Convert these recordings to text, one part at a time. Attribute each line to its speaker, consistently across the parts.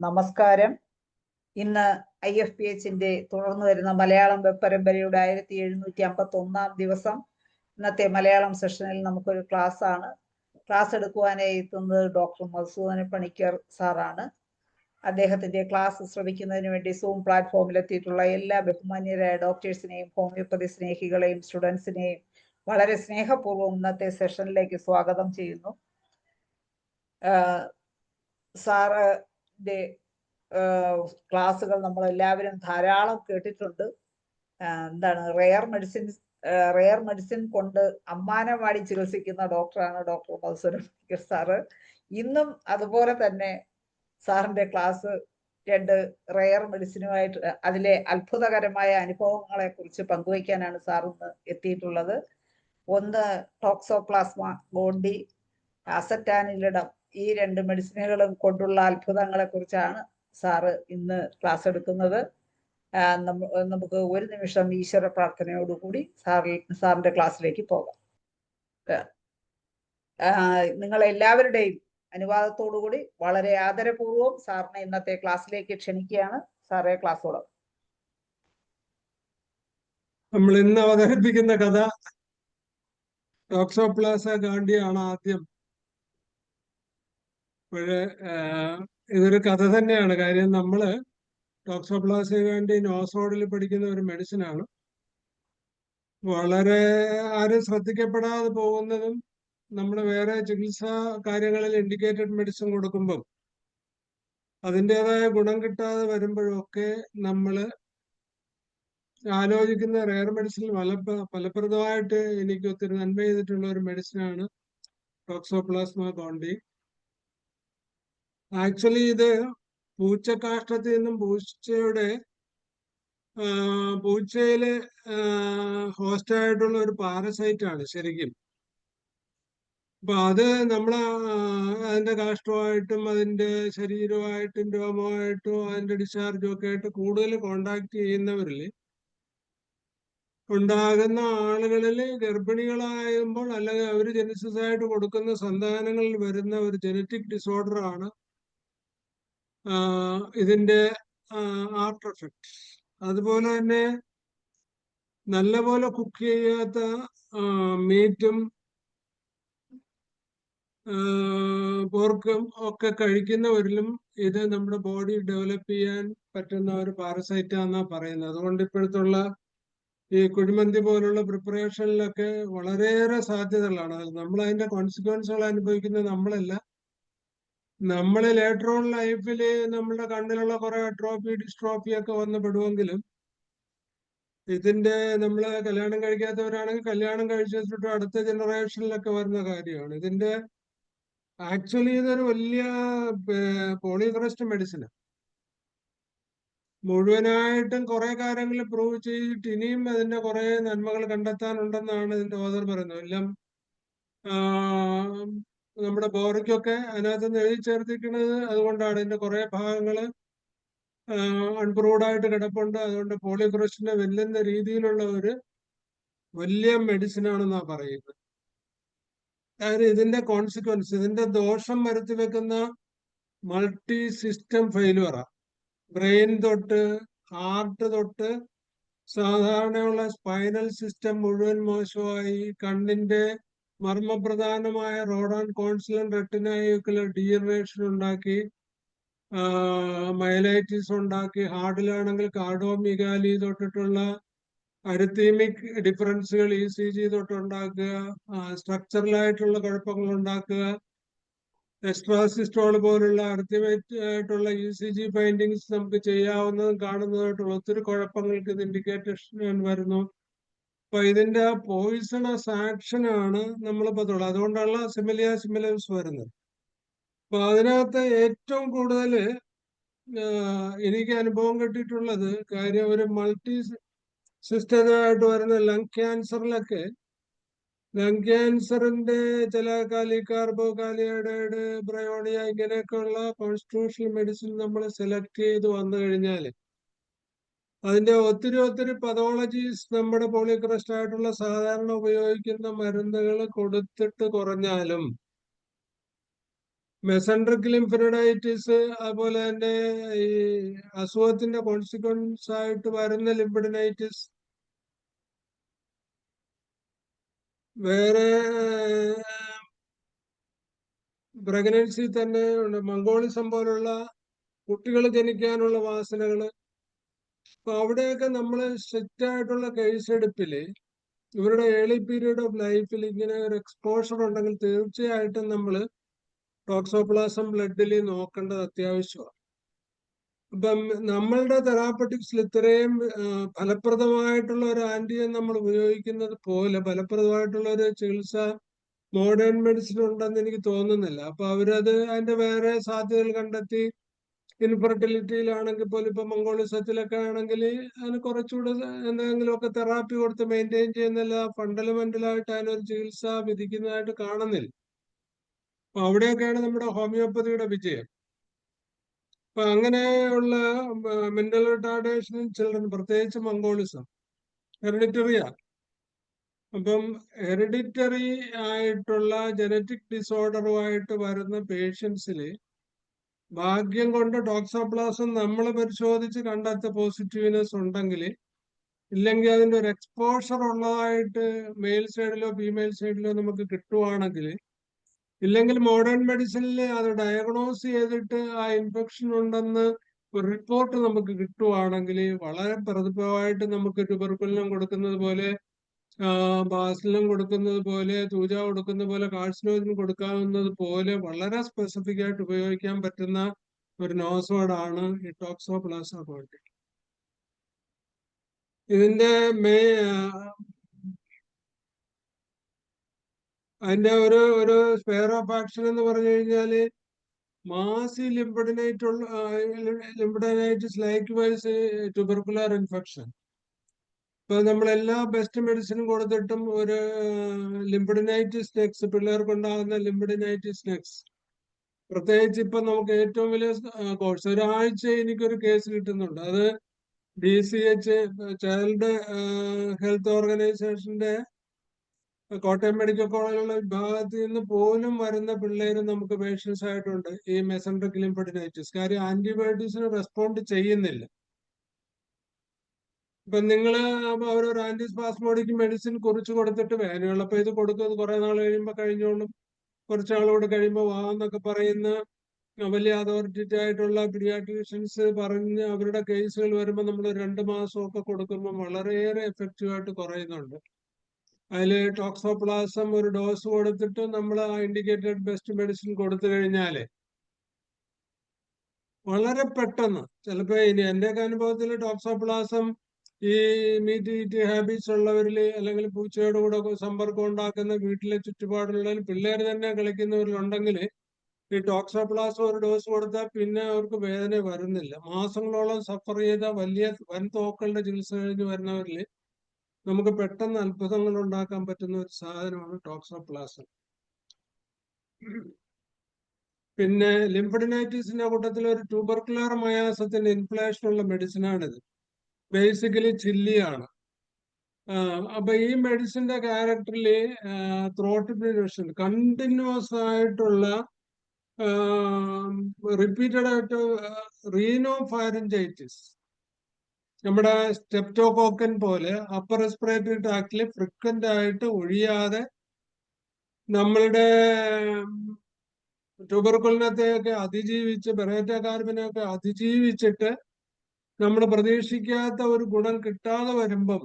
Speaker 1: നമസ്കാരം. ഇന്ന് IFPHന്റെ തുടർന്നു വരുന്ന മലയാളം വെബ് പരമ്പരയുടെ 1751 ദിവസം. ഇന്നത്തെ മലയാളം സെഷനിൽ നമുക്കൊരു ക്ലാസ് ആണ്. ക്ലാസ് എടുക്കുവാനായി എത്തുന്നത് ഡോക്ടർ മധുസൂദന പണിക്കർ സാറാണ്. അദ്ദേഹത്തിന്റെ ക്ലാസ് ശ്രമിക്കുന്നതിന് വേണ്ടി സൂം പ്ലാറ്റ്ഫോമിൽ എത്തിയിട്ടുള്ള എല്ലാ ബഹുമാന്യരായ ഡോക്ടേഴ്സിനെയും ഹോമിയോപ്പതി സ്നേഹികളെയും സ്റ്റുഡൻസിനെയും വളരെ സ്നേഹപൂർവ്വം ഇന്നത്തെ സെഷനിലേക്ക് സ്വാഗതം ചെയ്യുന്നു. സാറിന്റെ ക്ലാസ്സുകൾ നമ്മൾ എല്ലാവരും ധാരാളം കേട്ടിട്ടുണ്ട്. എന്താണ് റെയർ മെഡിസിൻ കൊണ്ട് അമ്മാനമാടി ചികിത്സിക്കുന്ന ഡോക്ടറാണ് ഡോക്ടർ മധുസൂദന പണിക്കർ സാറ്. ഇന്നും അതുപോലെ തന്നെ സാറിന്റെ ക്ലാസ് 2 റെയർ മെഡിസിനുമായിട്ട് അതിലെ അത്ഭുതകരമായ അനുഭവങ്ങളെ കുറിച്ച് പങ്കുവയ്ക്കാനാണ് സാർ ഇന്ന് എത്തിയിട്ടുള്ളത്. ഒന്ന് ടോക്സോപ്ലാസ്മ ഗോണ്ടി, അസറ്റാനിലിഡം, ഈ 2 മെഡിസിനുകളും കൊണ്ടുള്ള അത്ഭുതങ്ങളെ കുറിച്ചാണ് സാറ് ഇന്ന് ക്ലാസ് എടുക്കുന്നത്. നമുക്ക് ഒരു നിമിഷം ഈശ്വര പ്രാർത്ഥനയോടുകൂടി സാറിന്റെ ക്ലാസ്സിലേക്ക് പോകാം. നിങ്ങൾ എല്ലാവരുടെയും അനുവാദത്തോടുകൂടി വളരെ ആദരപൂർവ്വം സാറിനെ ഇന്നത്തെ ക്ലാസ്സിലേക്ക് ക്ഷണിക്കുകയാണ്. സാറേ, ക്ലാസ് തുടങ്ങും.
Speaker 2: നമ്മൾ ഇന്ന് അവതരിപ്പിക്കുന്ന കഥ ടോക്സോപ്ലാസ ഗാണ്ടിയാണ് ആദ്യം. അപ്പോഴ് ഇതൊരു കഥ തന്നെയാണ്. കാര്യം നമ്മള് ടോക്സോപ്ലാസ ഗാണ്ടി നോസോഡിൽ പഠിക്കുന്ന ഒരു മെഡിസിൻ ആണ്. വളരെ ആരും ശ്രദ്ധിക്കപ്പെടാതെ പോകുന്നതും നമ്മൾ വേറെ ചികിത്സാ കാര്യങ്ങളിൽ ഇൻഡിക്കേറ്റഡ് മെഡിസിൻ കൊടുക്കുമ്പം അതിൻ്റെതായ ഗുണം കിട്ടാതെ വരുമ്പോഴൊക്കെ നമ്മൾ ആലോചിക്കുന്ന റെയർ മെഡിസിനിൽ ഫലപ്രദമായിട്ട് എനിക്ക് ഒത്തിരി നന്മ ചെയ്തിട്ടുള്ള ഒരു മെഡിസിനാണ് ടോക്സോപ്ലാസ്മ ഗോണ്ടി. ആക്ച്വലി ഇത് പൂച്ചക്കാഷ്ടത്തിൽ നിന്നും പൂച്ചയില് ഹോസ്റ്റായിട്ടുള്ള ഒരു പാരസൈറ്റ് ആണ് ശരിക്കും. അപ്പൊ അത് അതിന്റെ കാഷ്ടമായിട്ടും അതിന്റെ ശരീരമായിട്ടും രോമമായിട്ടും അതിന്റെ ഡിസ്ചാർജും ഒക്കെ ആയിട്ട് കൂടുതൽ കോണ്ടാക്ട് ചെയ്യുന്നവരിൽ ഉണ്ടാകുന്ന ആളുകളിൽ ഗർഭിണികളാകുമ്പോൾ അല്ലെങ്കിൽ അവർ ജെനിസിസ് ആയിട്ട് കൊടുക്കുന്ന സന്താനങ്ങളിൽ വരുന്ന ഒരു ജനറ്റിക് ഡിസോർഡർ ആണ് ഇതിന്റെ ആഫ്റ്റർ എഫക്ട്. അതുപോലെ തന്നെ നല്ലപോലെ കുക്ക് ചെയ്യാത്ത മീറ്റും പോർക്കും ഒക്കെ കഴിക്കുന്നവരിലും ഇത് നമ്മുടെ ബോഡി ഡെവലപ്പ് ചെയ്യാൻ പറ്റുന്ന ഒരു പാരസൈറ്റാന്നാ പറയുന്നത്. അതുകൊണ്ട് ഇപ്പോഴത്തുള്ള ഈ കുഴിമന്തി പോലുള്ള പ്രിപ്പറേഷനിലൊക്കെ വളരെയേറെ സാധ്യതകളാണ്. നമ്മൾ അതിന്റെ കോൺസിക്വൻസുകൾ അനുഭവിക്കുന്നത് നമ്മളല്ല. നമ്മൾ ലേറ്റർ ഓൺ ലൈഫിൽ നമ്മുടെ കണ്ണിലുള്ള കുറെ അട്രോഫി ഡിസ്ട്രോഫി ഒക്കെ വന്ന് പെടുമെങ്കിലും ഇതിന്റെ നമ്മള് കല്യാണം കഴിക്കാത്തവരാണെങ്കിൽ കല്യാണം കഴിച്ചിട്ട് അടുത്ത ജനറേഷനിലൊക്കെ വരുന്ന കാര്യമാണ്. ഇതിന്റെ ആക്ച്വലി ഇതൊരു വലിയ പോളിഗ്രസ്റ്റ് മെഡിസിനാണ്. മുഴുവനായിട്ടും കുറെ കാര്യങ്ങൾ പ്രൂവ് ചെയ്തിട്ട് ഇനിയും അതിന്റെ കുറെ നന്മകൾ കണ്ടെത്താനുണ്ടെന്നാണ് ഇതിന്റെ ഓതർ പറയുന്നത്. എല്ലാം നമ്മുടെ ബോറയ്ക്കൊക്കെ അതിനകത്ത് നിന്ന് എഴുതി ചേർത്തിരിക്കുന്നത് അതുകൊണ്ടാണ്. ഇതിന്റെ കുറെ ഭാഗങ്ങള് അൺപ്രൂവ്ഡ് ആയിട്ട് കിടപ്പുണ്ട്. അതുകൊണ്ട് പോളിഗ്രസ്റ്റിനെ വെല്ലുന്ന രീതിയിലുള്ള ഒരു വലിയ മെഡിസിൻ ആണെന്നാ പറയുന്നത്. അതായത് ഇതിന്റെ കോൺസിക്വൻസ്, ഇതിന്റെ ദോഷം വരുത്തി വെക്കുന്ന മൾട്ടി സിസ്റ്റം ഫെയിലുവറാ. ബ്രെയിൻ തൊട്ട് ഹാർട്ട് തൊട്ട് സാധാരണയുള്ള സ്പൈനൽ സിസ്റ്റം മുഴുവൻ മോശമായി, കണ്ണിന്റെ മർമ്മപ്രധാനമായ റോഡ് ആൻഡ് കോൺസിലൻ റെറ്റിനയ്ക്കുള്ള ഡീജനറേഷൻ ഉണ്ടാക്കി, മൈലൈറ്റിസ് ഉണ്ടാക്കി, ഹാർട്ടിലാണെങ്കിൽ കാർഡോമിഗാലി തൊട്ടിട്ടുള്ള അരിത്തീമിക് ഡിഫറൻസുകൾ ECG തൊട്ടുണ്ടാക്കുക, സ്ട്രക്ചറലായിട്ടുള്ള കുഴപ്പങ്ങൾ ഉണ്ടാക്കുക, എക്സ്ട്രാസിസ്റ്റോൾ പോലുള്ള അരിത്തമേറ്റ് ആയിട്ടുള്ള ECG ഫൈൻഡിങ്സ് നമുക്ക് ചെയ്യാവുന്നതും കാണുന്നതായിട്ടുള്ള ഒത്തിരി കുഴപ്പങ്ങൾക്ക് ഇത് ഇൻഡിക്കേറ്റേഷൻ വരുന്നു. അപ്പൊ ഇതിന്റെ പോയിസണസ് ആക്ഷനാണ് നമ്മളിപ്പോ തൊടുന്നത്. അതുകൊണ്ടുള്ള സിമിലൻസ് വരുന്നത്. അപ്പൊ അതിനകത്ത് ഏറ്റവും കൂടുതൽ എനിക്ക് അനുഭവം കിട്ടിയിട്ടുള്ളത് കാര്യം ഒരു മൾട്ടി സിസ്റ്റമായിട്ട് വരുന്ന ലങ് ക്യാൻസറിലൊക്കെ ലങ് ക്യാൻസറിന്റെ ചില കാലികാർബോകാലിയൈഡ്, ബ്രയോണിയ ഇങ്ങനെയൊക്കെയുള്ള കോൺസ്റ്റിറ്റ്യൂഷണൽ മെഡിസിൻ നമ്മൾ സെലക്ട് ചെയ്ത് വന്നു കഴിഞ്ഞാൽ അതിന്റെ ഒത്തിരി പതോളജീസ് നമ്മുടെ പോളിഗ്രസ്റ്റ് ആയിട്ടുള്ള സാധാരണ ഉപയോഗിക്കുന്ന മരുന്നുകൾ കൊടുത്തിട്ട് കുറഞ്ഞാലും മെസൻട്രിക് ലിംഫനോഡൈറ്റിസ്, അതുപോലെ തന്നെ ഈ അസുഖത്തിന്റെ കോൺസിക്വൻസ് ആയിട്ട് വരുന്ന ലിംഫഡിനൈറ്റിസ്, വേറെ പ്രഗ്നൻസി തന്നെ ഉണ്ട്, മംഗോളിസം പോലുള്ള കുട്ടികൾ ജനിക്കാനുള്ള വാസനകള്. അപ്പൊ അവിടെയൊക്കെ നമ്മൾ സ്ട്രിക്റ്റ് ആയിട്ടുള്ള കേസ് എടുപ്പില് ഇവരുടെ ഏർലി പീരീഡ് ഓഫ് ലൈഫിൽ ഇങ്ങനെ ഒരു എക്സ്പോഷർ ഉണ്ടെങ്കിൽ തീർച്ചയായിട്ടും നമ്മൾ ടോക്സോപ്ലാസം ബ്ലഡിൽ നോക്കേണ്ടത് അത്യാവശ്യമാണ്. അപ്പം നമ്മളുടെ തെറാപ്പറ്റിക്സിൽ ഇത്രയും ഫലപ്രദമായിട്ടുള്ള ഒരു ആന്റിയെ നമ്മൾ ഉപയോഗിക്കുന്നത് പോലെ ഫലപ്രദമായിട്ടുള്ള ഒരു ചികിത്സ മോഡേൺ മെഡിസിൻ ഉണ്ടെന്ന് എനിക്ക് തോന്നുന്നില്ല. അപ്പൊ അവരത് അതിന്റെ വേറെ സാധ്യതകൾ കണ്ടെത്തി. ഇൻഫെർട്ടിലിറ്റിയിലാണെങ്കിൽ പോലും ഇപ്പൊ മംഗോളിസത്തിലൊക്കെ ആണെങ്കിൽ അതിന് കുറച്ചുകൂടെ എന്തെങ്കിലുമൊക്കെ തെറാപ്പി കൊടുത്ത് മെയിൻറ്റെയിൻ ചെയ്യുന്നില്ല, ഫണ്ടമെന്റലായിട്ട് അതിനൊരു ചികിത്സ വിധിക്കുന്നതായിട്ട് കാണുന്നില്ല. അപ്പൊ അവിടെയൊക്കെയാണ് നമ്മുടെ ഹോമിയോപ്പതിയുടെ വിജയം. അപ്പൊ അങ്ങനെയുള്ള മെന്റൽ റിട്ടാർഡേഷൻ ചിൽഡ്രൻ, പ്രത്യേകിച്ച് മംഗോളിസം ഹെറിഡിറ്ററിയാ. അപ്പം ഹെറിഡിറ്ററി ആയിട്ടുള്ള ജനറ്റിക് ഡിസോർഡറുമായിട്ട് വരുന്ന പേഷ്യൻസിൽ ഭാഗ്യം കൊണ്ട് ടോക്സോപ്ലാസം നമ്മൾ പരിശോധിച്ച് കണ്ടെത്ത പോസിറ്റീവ്നെസ് ഉണ്ടെങ്കിൽ, ഇല്ലെങ്കിൽ അതിന്റെ ഒരു എക്സ്പോഷർ ഉള്ളതായിട്ട് മെയിൽ സൈഡിലോ ഫീമെയിൽ സൈഡിലോ നമുക്ക് കിട്ടുവാണെങ്കിൽ, ഇല്ലെങ്കിൽ മോഡേൺ മെഡിസിനിൽ അത് ഡയഗ്നോസ് ചെയ്തിട്ട് ആ ഇൻഫെക്ഷൻ ഉണ്ടെന്ന് ഒരു റിപ്പോർട്ട് നമുക്ക് കിട്ടുവാണെങ്കിൽ വളരെ പ്രതിഭമായിട്ട് നമുക്ക് ട്യൂബർക്കുലിനും കൊടുക്കുന്നത് പോലെ, ബാസിലും കൊടുക്കുന്നത് പോലെ, തൂജ കൊടുക്കുന്ന പോലെ, കാർസിനോജിൻ കൊടുക്കാവുന്നത് പോലെ വളരെ സ്പെസിഫിക് ആയിട്ട് ഉപയോഗിക്കാൻ പറ്റുന്ന ഒരു നോസോഡാണ് ഈ ടോക്സോപ്ലാസം പോയിട്ട്. ഇതിന്റെ അതിന്റെ ഒരു സ്പെയർ ഓഫ് ആക്ഷൻ എന്ന് പറഞ്ഞു കഴിഞ്ഞാല് Masi ലിംഫഡിനൈറ്റിസ് like vice tubercular infection. ഇപ്പൊ നമ്മളെല്ലാ ബെസ്റ്റ് മെഡിസിനും കൊടുത്തിട്ടും ഒരു ലിംഫഡിനൈറ്റിസ് നെക്സ്, പിള്ളേർക്കുണ്ടാകുന്ന ലിംഫഡിനൈറ്റിസ് നെക്സ്, പ്രത്യേകിച്ച് ഇപ്പൊ നമുക്ക് ഏറ്റവും വലിയ കോഴ്സ്, ഒരാഴ്ച എനിക്കൊരു കേസ് കിട്ടുന്നുണ്ട്. അത് DCH ചൈൽഡ് ഹെൽത്ത് ഓർഗനൈസേഷന്റെ കോട്ടയം മെഡിക്കൽ കോളേജിലുള്ള വിഭാഗത്തിൽ നിന്ന് പോലും വരുന്ന പിള്ളേരും നമുക്ക് പേഷ്യൻസ് ആയിട്ടുണ്ട് ഈ മെസൻട്രിക് ലിംഫഡിനൈറ്റിസ്. കാര്യം ആന്റിബയോട്ടിക്സിന് റെസ്പോണ്ട് ചെയ്യുന്നില്ല. ഇപ്പൊ നിങ്ങള് അവരൊരു ആന്റിസ്പാസ്മോഡിക് മെഡിസിൻ കുറിച്ച് കൊടുത്തിട്ട് വേദനയുള്ളപ്പോ ഇത് കൊടുക്കുന്നത് കുറെ നാൾ കഴിയുമ്പോൾ കഴിഞ്ഞോളും, കുറച്ചാളോട് കഴിയുമ്പോൾ വാന്നൊക്കെ പറയുന്ന വലിയ അതോറിറ്റി ആയിട്ടുള്ള പീഡിയാട്രീഷ്യൻസ് പറഞ്ഞ് അവരുടെ കേസുകൾ വരുമ്പോൾ നമ്മൾ 2 മാസമൊക്കെ കൊടുക്കുമ്പോൾ വളരെയേറെ എഫക്റ്റീവ് ആയിട്ട് കുറയുന്നുണ്ട്. അതിൽ ടോക്സോപ്ലാസം ഒരു ഡോസ് കൊടുത്തിട്ട് നമ്മൾ ആ ഇൻഡിക്കേറ്റഡ് ബെസ്റ്റ് മെഡിസിൻ കൊടുത്തു കഴിഞ്ഞാല് വളരെ പെട്ടെന്ന്, ചിലപ്പോ ഇനി എന്റെയൊക്കെ അനുഭവത്തിൽ ടോക്സോപ്ലാസം ഈ മീറ്റ് ഈറ്റ് ഹാബിറ്റ്സ് ഉള്ളവരിൽ, അല്ലെങ്കിൽ പൂച്ചയുടെ കൂടെ സമ്പർക്കം ഉണ്ടാക്കുന്ന വീട്ടിലെ ചുറ്റുപാടുള്ളവരിൽ, പിള്ളേർ തന്നെ കളിക്കുന്നവരിലുണ്ടെങ്കിൽ ഈ ടോക്സോപ്ലാസം ഒരു ഡോസ് കൊടുത്താൽ പിന്നെ അവർക്ക് വേദന വരുന്നില്ല. മാസങ്ങളോളം സഫർ ചെയ്ത വൻ തോക്കളുടെ ചികിത്സ കഴിഞ്ഞ് വരുന്നവരിൽ നമുക്ക് പെട്ടെന്ന് അത്ഭുതങ്ങൾ ഉണ്ടാക്കാൻ പറ്റുന്ന ഒരു സാധനമാണ് ടോക്സോപ്ലാസം. പിന്നെ ലിംഫഡിനൈറ്റിസിന്റെ കൂട്ടത്തിൽ ഒരു ട്യൂബർക്കുലർ മയാസത്തിന്റെ ഇൻഫ്ലേഷൻ ഉള്ള മെഡിസിനാണിത്. ബേസിക്കലി ചില്ലിയാണ്. അപ്പൊ ഈ മെഡിസിന്റെ ക്യാരക്ടറിൽ ത്രോട്ട് ഇൻഫെക്ഷൻ, കണ്ടിന്യൂസ് ആയിട്ടുള്ള റിപ്പീറ്റഡ് ആയിട്ട് റീനോഫാരഞ്ചൈറ്റിസ്, നമ്മുടെ സ്റ്റെപ്റ്റോകോക്കൻ പോലെ അപ്പർ റെസ്പിറേറ്ററി ട്രാക്റ്റിൽ ഫ്രീക്വന്റ് ആയിട്ട് ഒഴിയാതെ നമ്മളുടെ ട്യൂബർക്കുലിനത്തെയൊക്കെ അതിജീവിച്ച്, ബെറേറ്റ കാർബിനെയൊക്കെ അതിജീവിച്ചിട്ട് നമ്മൾ പ്രതീക്ഷിക്കാത്ത ഒരു ഗുണം കിട്ടാതെ വരുമ്പം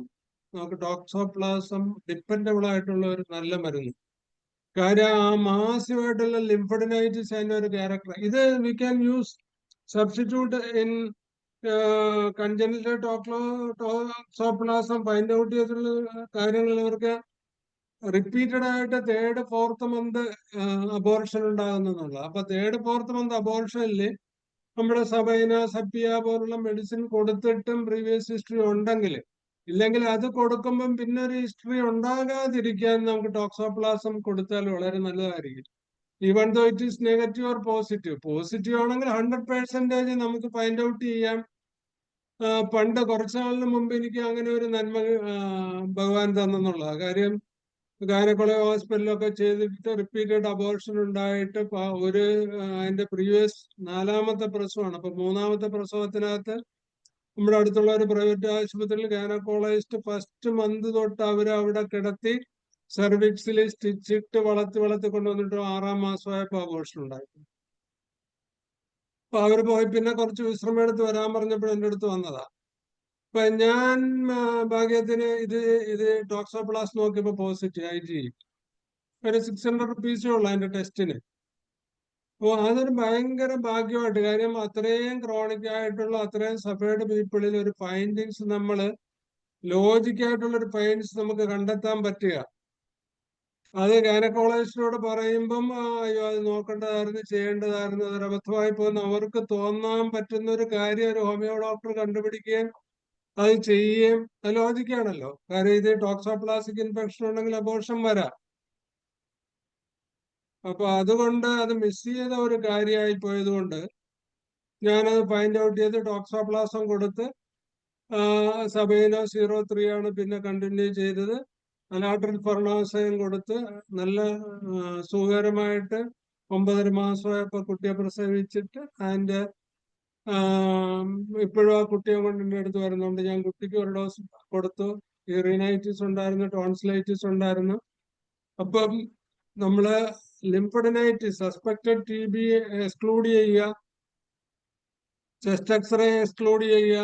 Speaker 2: നമുക്ക് ടോക്സോപ്ലാസം ഡിപ്പെൻഡബിൾ ആയിട്ടുള്ള ഒരു നല്ല മരുന്ന്. കാര്യം ആ മാസമായിട്ടുള്ള ലിംഫഡിനൈറ്റിസ് അതിന്റെ ഒരു ക്യാരക്ടർ. ഇത് we can use substitute in congenital toxoplasm find out ചെയ്തിട്ടുള്ള കാര്യങ്ങൾ അവർക്ക് റിപ്പീറ്റഡ് ആയിട്ട് 3rd 4th മന്ത് അബോർഷൻ ഉണ്ടാകുന്നുള്ള. അപ്പൊ 3rd 4th മന്ത് അബോർഷനിൽ നമ്മുടെ സബൈന, സപ്പിയ പോലുള്ള മെഡിസിൻ കൊടുത്തിട്ടും പ്രീവിയസ് ഹിസ്റ്ററി ഉണ്ടെങ്കിൽ, ഇല്ലെങ്കിൽ അത് കൊടുക്കുമ്പം പിന്നെ ഒരു ഹിസ്റ്ററി ഉണ്ടാകാതിരിക്കാൻ നമുക്ക് ടോക്സോപ്ലാസം കൊടുത്താൽ വളരെ നല്ലതായിരിക്കും. Even though it is negative or positive. Positive ആണെങ്കിൽ 100% നമുക്ക് ഫൈൻഡ് ഔട്ട് ചെയ്യാം. പണ്ട് കുറച്ചു നാളിന് മുമ്പ് എനിക്ക് അങ്ങനെ ഒരു നന്മ ഭഗവാൻ തന്നെന്നുള്ള കാര്യം. ഗൈനക്കോളജി ഹോസ്പിറ്റലൊക്കെ ചെയ്തിട്ട് റിപ്പീറ്റഡ് അബോർഷൻ ഉണ്ടായിട്ട് അതിന്റെ പ്രീവിയസ് 4ാമത്തെ പ്രസവമാണ്. അപ്പൊ 3ാമത്തെ പ്രസവത്തിനകത്ത് നമ്മുടെ അടുത്തുള്ള ഒരു പ്രൈവറ്റ് ആശുപത്രിയിൽ ഗൈനക്കോളജിസ്റ്റ് ഫസ്റ്റ് മന്ത് തൊട്ട് അവിടെ കിടത്തി സെർവിക്സിൽ സ്റ്റിച്ചിട്ട് വളർത്തി കൊണ്ടുവന്നിട്ട് 6ാം മാസമായപ്പോൾ അബോർഷൻ ഉണ്ടായി. അപ്പൊ അവര് പോയി പിന്നെ കുറച്ച് വിശ്രമം എടുത്ത് വരാൻ പറഞ്ഞപ്പോൾ എൻ്റെ അടുത്ത് വന്നതാ. അപ്പൊ ഞാൻ ഭാഗ്യത്തിന് ഇത് ടോക്സോപ്ലാസ് നോക്കിയപ്പോ പോസിറ്റീവ് IG ഒരു 600 റുപ്പീസേ ഉള്ളു അതിന്റെ ടെസ്റ്റിന്. അപ്പോൾ അതൊരു ഭയങ്കര ഭാഗ്യമായിട്ട്, കാര്യം അത്രയും ക്രോണിക് ആയിട്ടുള്ള അത്രയും സഫേർഡ് പീപ്പിളിൽ ഒരു ഫൈൻഡിങ്സ് ലോജിക്കായിട്ടുള്ള ഒരു ഫൈൻഡിങ്സ് നമുക്ക് കണ്ടെത്താൻ പറ്റുക. അത് ഗൈനക്കോളജിസ്റ്റിനോട് പറയുമ്പം അയ്യോ അത് നോക്കേണ്ടതായിരുന്നു, ചെയ്യേണ്ടതായിരുന്നു, അതൊരു അബദ്ധമായി പോകുന്ന അവർക്ക് തോന്നാൻ പറ്റുന്ന ഒരു കാര്യം ഒരു ഹോമിയോ ഡോക്ടർ കണ്ടുപിടിക്കുകയും അത് ചെയ്യുകയും അത് ലോജിക്കാണല്ലോ. കാര്യം ഇത് ടോക്സോപ്ലാസ്റ്റിക് ഇൻഫെക്ഷൻ ഉണ്ടെങ്കിൽ അബോർഷൻ വരാം. അപ്പൊ അതുകൊണ്ട് അത് മിസ് ചെയ്ത ഒരു കാര്യമായി പോയത് കൊണ്ട് ഞാനത് ഫൈൻഡ് ഔട്ട് ചെയ്ത് ടോക്സോപ്ലാസം കൊടുത്ത് സബൈനോ 03 ആണ് പിന്നെ കണ്ടിന്യൂ ചെയ്തത്. അലാട്രിൽ ഫെർണോസയും കൊടുത്ത് നല്ല സുഖകരമായിട്ട് 9.5 മാസമായപ്പോ കുട്ടിയെ പ്രസവിച്ചിട്ട് അതിന്റെ ഇപ്പോഴും ആ കുട്ടിയെ കൊണ്ട് എൻ്റെ അടുത്ത് വരുന്നുണ്ട്. ഞാൻ കുട്ടിക്ക് ഒരു ഡോസ് കൊടുത്തു. യൂറിനൈറ്റിസ് ഉണ്ടായിരുന്നു, ടോൺസിലൈറ്റിസ് ഉണ്ടായിരുന്നു. അപ്പം നമ്മള് ലിംഫഡനൈറ്റിസ് സസ്പെക്റ്റഡ് TB എക്സ്ക്ലൂഡ് ചെയ്യുക, ചെസ്റ്റ് എക്സ്റേ എക്സ്ക്ലൂഡ് ചെയ്യുക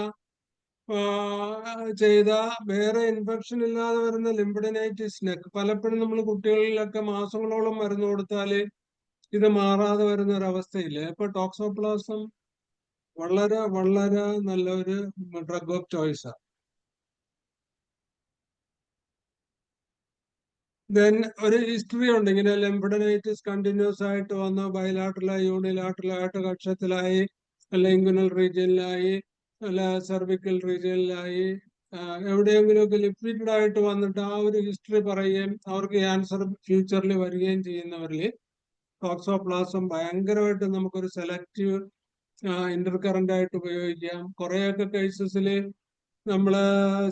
Speaker 2: ചെയ്ത വേറെ ഇൻഫെക്ഷൻ ഇല്ലാതെ വരുന്ന ലിംഫഡനൈറ്റിസിന് പലപ്പോഴും നമ്മൾ കുട്ടികളിലൊക്കെ മാസങ്ങളോളം മരുന്ന് കൊടുത്താല് ഇത് മാറാതെ വരുന്ന ഒരു അവസ്ഥയില്ലേ. അപ്പൊ ടോക്സോപ്ലാസം വളരെ വളരെ നല്ലൊരു ഡ്രഗ് ഓഫ് ചോയ്സാണ്. ദെൻ ഒരു ഹിസ്റ്ററി ഉണ്ട്, ഇങ്ങനെ ലിംഫഡനൈറ്റിസ് കണ്ടിന്യൂസ് ആയിട്ട് വന്ന് ബൈലാട്രലായി യൂണിലാട്രലായിട്ട് കക്ഷത്തിലായി, ലിംഗ്വനൽ റീജിയനിലായി, അല്ല സെർവിക്കൽ റീജിയനിലായി, എവിടെയെങ്കിലുമൊക്കെ റിപ്പീറ്റഡ് ആയിട്ട് വന്നിട്ട് ആ ഒരു ഹിസ്റ്ററി പറയുകയും അവർക്ക് ക്യാൻസർ ഫ്യൂച്ചറിൽ വരികയും ചെയ്യുന്നവരിൽ ടോക്സോപ്ലാസം ഭയങ്കരമായിട്ട് നമുക്കൊരു സെലക്റ്റീവ് ഇന്റർകറന്റ് ആയിട്ട് ഉപയോഗിക്കാം. കുറേയൊക്കെ കേസസിൽ നമ്മള്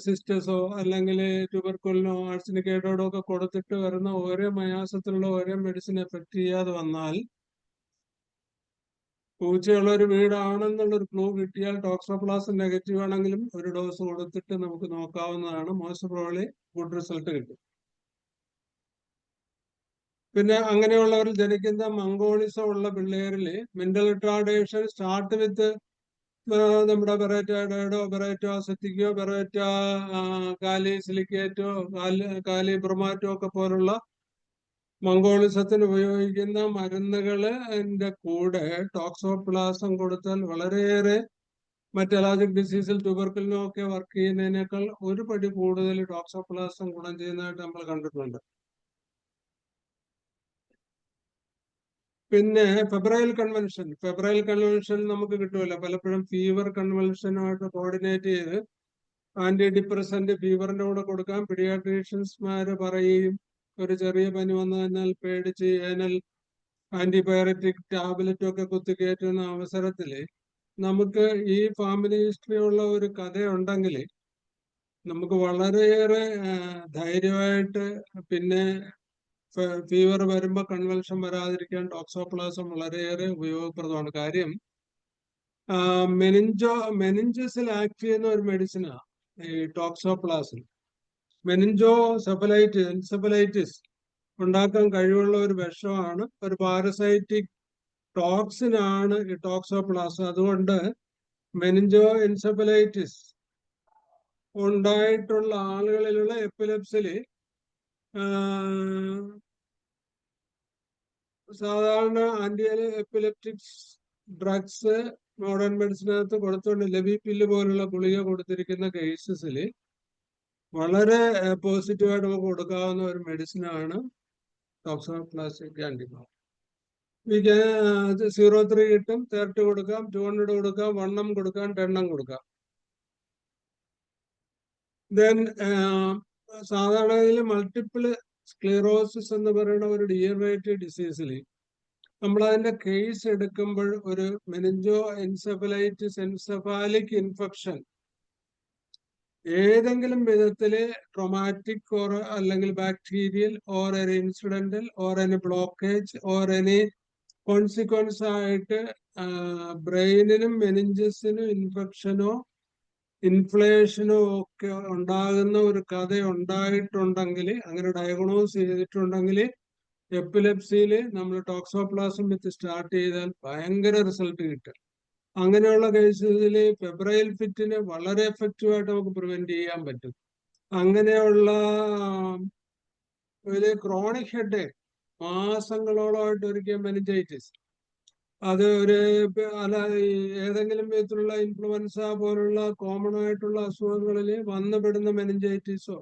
Speaker 2: സിസ്റ്റേഴ്സോ അല്ലെങ്കിൽ ട്യൂബർക്കുലിനോ ആഴ്സനിക്കേറ്റോടോ ഒക്കെ കൊടുത്തിട്ട് വരുന്ന ഓരോ മയാസത്തിലുള്ള ഓരോ മെഡിസിൻ എഫക്ട് ചെയ്യാതെ വന്നാൽ പൂച്ചയുള്ള ഒരു വീടാണെന്നുള്ളൊരു ക്ലൂ കിട്ടിയാൽ ടോക്സോപ്ലാസം നെഗറ്റീവ് ആണെങ്കിലും ഒരു ഡോസ് കൊടുത്തിട്ട് നമുക്ക് നോക്കാവുന്നതാണ്. മോസ്റ്റ് പ്രോബബ്ലി ഗുഡ് റിസൾട്ട് കിട്ടും. പിന്നെ അങ്ങനെയുള്ളവരിൽ ജനിക്കുന്ന മംഗോളിസം ഉള്ള പിള്ളേരിൽ മെന്റൽ റിട്ടാർഡേഷൻ സ്റ്റാർട്ട് വിത്ത് നമ്മുടെ ബെറേറ്റോ ബെറേറ്റോ സെറ്റിക്കോ ബെറേറ്റ കാലി സിലിക്കേറ്റോ കാലി ബ്രൊമാറ്റോ ഒക്കെ പോലുള്ള മംഗോളിസത്തിന് ഉപയോഗിക്കുന്ന മരുന്നുകളുടെ കൂടെ ടോക്സോപ്ലാസം കൊടുത്താൽ വളരെയേറെ മറ്റ് അലർജിക് ഡിസീസിൽ ട്യൂബർക്കുലിനോ ഒക്കെ വർക്ക് ചെയ്യുന്നതിനേക്കാൾ ഒരു പടി കൂടുതൽ ടോക്സോപ്ലാസം ഗുണം ചെയ്യുന്നതായിട്ട് നമ്മൾ കണ്ടിട്ടുണ്ട്. പിന്നെ ഫെബ്രൈൽ കൺവെൻഷൻ നമുക്ക് കിട്ടുമല്ലോ പലപ്പോഴും. ഫീവർ കൺവെൻഷനുമായിട്ട് കോർഡിനേറ്റ് ചെയ്ത് ആന്റി ഡിപ്രസന്റ് ഫീവറിന്റെ കൂടെ കൊടുക്കാൻ പീഡിയാട്രീഷ്യൻസ്മാര് പറയും. ഒരു ചെറിയ പനി വന്നു കഴിഞ്ഞാൽ പേടിച്ച് ഏനൽ ആന്റിബയോട്ടിക് ടാബ്ലറ്റും ഒക്കെ കുത്തിക്കയറ്റുന്ന അവസരത്തില് നമുക്ക് ഈ ഫാമിലി ഹിസ്റ്ററി ഉള്ള ഒരു കഥയുണ്ടെങ്കിൽ നമുക്ക് വളരെയേറെ ധൈര്യമായിട്ട് പിന്നെ ഫീവർ വരുമ്പോൾ കൺവെൻഷൻ വരാതിരിക്കാൻ ടോക്സോപ്ലാസം വളരെയേറെ ഉപയോഗപ്രദമാണ്. കാര്യം മെനിഞ്ചസിൽ ആക്ട് ചെയ്യുന്ന ഒരു മെഡിസിനാണ് ഈ ടോക്സോപ്ലാസം. എൻസെഫലൈറ്റിസ് ഉണ്ടാക്കാൻ കഴിവുള്ള ഒരു വിഷമാണ്, ഒരു പാരസൈറ്റിക് ടോക്സിനാണ് ഈ ടോക്സോപ്ലാസം. അതുകൊണ്ട് എൻസെഫലൈറ്റിസ് ഉണ്ടായിട്ടുള്ള ആളുകളിലുള്ള എപ്പിലെപ്സില് സാധാരണ ആന്റി എപ്പിലെപ്റ്റിക്സ് ഡ്രഗ്സ് മോഡേൺ മെഡിസിനകത്ത് കൊടുത്തുകൊണ്ട് ലെവിപില്ല് പോലുള്ള ഗുളിക കൊടുത്തിരിക്കുന്ന കേസസിൽ വളരെ പോസിറ്റീവായിട്ട് നമുക്ക് കൊടുക്കാവുന്ന ഒരു മെഡിസിനാണ് ടോക്സോപ്ലാസ്റ്റിക് ആന്റിബയോട്ടിക്. 03 കിട്ടും, 30 കൊടുക്കാം, 200 കൊടുക്കാം, 1M കൊടുക്കാം, 10M കൊടുക്കാം. ദെൻ സാധാരണയിൽ മൾട്ടിപ്പിൾ സ്ക്ലിറോസിസ് എന്ന് പറയുന്ന ഒരു ഡീജനറേറ്റീവ് ഡിസീസിൽ നമ്മളതിന്റെ കേസ് എടുക്കുമ്പോൾ ഒരു മെനിഞ്ചോ എൻസെഫലൈറ്റിസ് എൻസെഫാലിക് ഇൻഫെക്ഷൻ ഏതെങ്കിലും വിധത്തില് ട്രോമാറ്റിക് ഓർ അല്ലെങ്കിൽ bacterial or any incidental or any blockage or any consequence ആയിട്ട് ബ്രെയിനിനും മെനിഞ്ചസിനും ഇൻഫെക്ഷനോ ഇൻഫ്ലേഷനോ ഒക്കെ ഉണ്ടാകുന്ന ഒരു കഥ ഉണ്ടായിട്ടുണ്ടെങ്കിൽ, അങ്ങനെ ഡയഗ്നോസ് ചെയ്തിട്ടുണ്ടെങ്കിൽ എപ്പിലെപ്സിയിൽ നമ്മൾ ടോക്സോപ്ലാസം വിത്ത് സ്റ്റാർട്ട് ചെയ്താൽ ഭയങ്കര റിസൾട്ട് കിട്ടും. അങ്ങനെയുള്ള കേസുകളിൽ ഫെബ്രൈൽ ഫിറ്റിന് വളരെ എഫക്റ്റീവായിട്ട് നമുക്ക് പ്രിവെന്റ് ചെയ്യാൻ പറ്റും. അങ്ങനെയുള്ള ഒരു ക്രോണിക് ഹെഡേക്ക്, മാസങ്ങളോളമായിട്ട് ഒരിക്കൽ മെനിഞ്ചൈറ്റിസ്, അത് ഒരു അല്ല ഏതെങ്കിലും വിധത്തിലുള്ള ഇൻഫ്ലുവൻസ പോലുള്ള കോമൺ ആയിട്ടുള്ള അസുഖങ്ങളിൽ വന്നുപെടുന്ന മെനിഞ്ചൈറ്റിസോ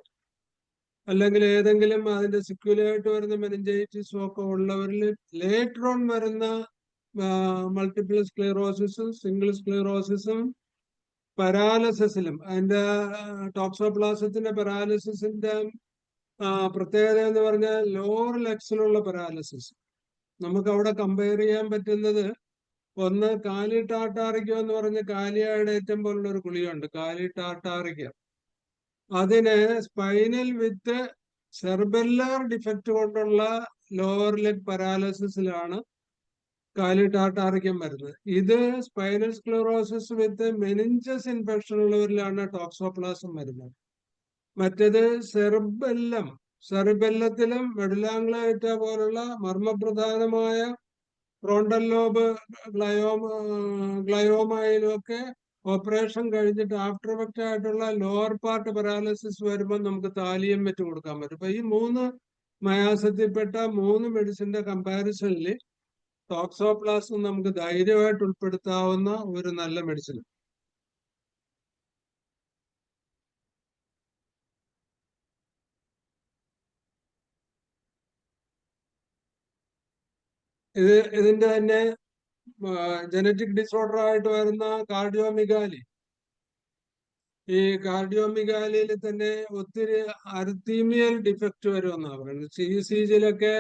Speaker 2: അല്ലെങ്കിൽ ഏതെങ്കിലും അതിന്റെ സിക്വലായിട്ട് വരുന്ന മെനിഞ്ചൈറ്റിസോ ഒക്കെ ഉള്ളവരിൽ ലേറ്റർ ഓൺ വരുന്ന മൾട്ടിപ്പിൾ സ്ക്ലീറോസിസും സിംഗിൾ സ്ക്ലീറോസിസും പരാലിസിസിലും, അതിന്റെ ടോക്സോപ്ലാസത്തിന്റെ പരാലിസിസിന്റെ പ്രത്യേകത എന്ന് പറഞ്ഞാൽ ലോവർ ലെഗ്സിലുള്ള പരാലിസിസ്. നമുക്ക് അവിടെ കമ്പയർ ചെയ്യാൻ പറ്റുന്നത് ഒന്ന് കാലി ടാർട്ടാറിക്ക എന്ന് പറഞ്ഞ കാലിയായിഡേറ്റം പോലുള്ള ഒരു ഗുളികയുണ്ട്, കാലി ടാർട്ടാറിക്ക. അതിന് സ്പൈനൽ വിത്ത് സെർബെല്ലാർ ഡിഫക്റ്റ് കൊണ്ടുള്ള ലോവർ ലെഗ് പരാലിസിസിലാണ് കാലി ടാർട്ടാറിക്കം വരുന്നത്. ഇത് സ്പൈനൽ സ്ക്ലറോസിസ് വിത്ത് മെനിഞ്ചസ് ഇൻഫെക്ഷൻ ഉള്ളവരിലാണ് ടോക്സോപ്ലാസം വരുന്നത്. മറ്റേത് സെറിബെല്ലത്തിലും മെഡുലാങ്ക്ലൈറ്റ പോലുള്ള മർമ്മപ്രധാനമായ ഫ്രോണ്ടൽ ലോബ് ഗ്ലയോമയിലും ഒക്കെ ഓപ്പറേഷൻ കഴിഞ്ഞിട്ട് ആഫ്റ്റർ എഫക്റ്റ് ആയിട്ടുള്ള ലോവർ പാർട്ട് പരാലിസിസ് വരുമ്പോൾ നമുക്ക് താലിയം വെച്ച് കൊടുക്കാൻ പറ്റും. അപ്പൊ ഈ 3 മയാസത്തിൽപ്പെട്ട 3 മെഡിസിന്റെ കമ്പാരിസണിൽ ടോക്സോപ്ലാസം നമുക്ക് ധൈര്യമായിട്ട് ഉൾപ്പെടുത്താവുന്ന ഒരു നല്ല മെഡിസിൻ. ഇതിന്റെ തന്നെ ജനറ്റിക് ഡിസോർഡർ ആയിട്ട് വരുന്ന കാർഡിയോമിഗാലി. ഈ കാർഡിയോമിഗാലിയിൽ തന്നെ ഒത്തിരി അർത്തീമിയൽ ഡിഫക്റ്റ് വരുമെന്നാണ് പറയുന്നത്. CCGയിലൊക്കെ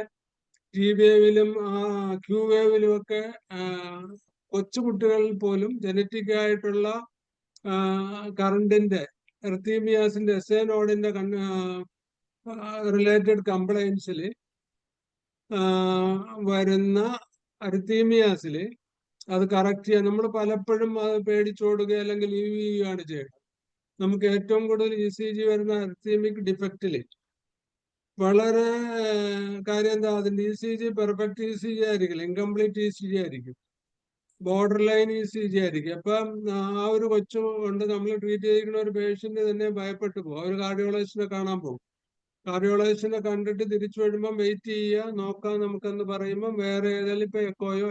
Speaker 2: ടി വേവിലും ക്യൂ വേവിലും ഒക്കെ കൊച്ചുകുട്ടികളിൽ പോലും ജനറ്റിക് ആയിട്ടുള്ള കറണ്ടിന്റെ എർത്തീമിയാസിന്റെ SA നോഡിന്റെ റിലേറ്റഡ് കംപ്ലൈൻസിൽ വരുന്ന അരിത്തീമിയാസിൽ അത് കറക്റ്റ് ചെയ്യാൻ നമ്മൾ പലപ്പോഴും അത് പേടിച്ചോടുക അല്ലെങ്കിൽ ആണ് ചെയ്യുന്നത്. നമുക്ക് ഏറ്റവും കൂടുതൽ ECG വരുന്ന അരിത്തീമിക് ഡിഫക്റ്റില് വളരെ കാര്യം എന്താ, അതിന്റെ ECG പെർഫെക്റ്റ് ECG ആയിരിക്കില്ല, ഇൻകംപ്ലീറ്റ് ECG ആയിരിക്കും, ബോർഡർ ലൈൻ ECG ആയിരിക്കും. അപ്പം ആ ഒരു കൊച്ചു കൊണ്ട് നമ്മൾ ട്രീറ്റ് ചെയ്യുന്ന ഒരു പേഷ്യന്റ് തന്നെ ഭയപ്പെട്ടു പോകും. ഒരു കാർഡിയോളജിസ്റ്റിനെ കാണാൻ പോകും. കാർഡിയോളജിസ്റ്റിനെ കണ്ടിട്ട് തിരിച്ചു വരുമ്പം വെയിറ്റ് ചെയ്യുക, നോക്കാം നമുക്കെന്ന് പറയുമ്പം വേറെ ഏതെങ്കിലും ഇപ്പൊ എക്കോയോ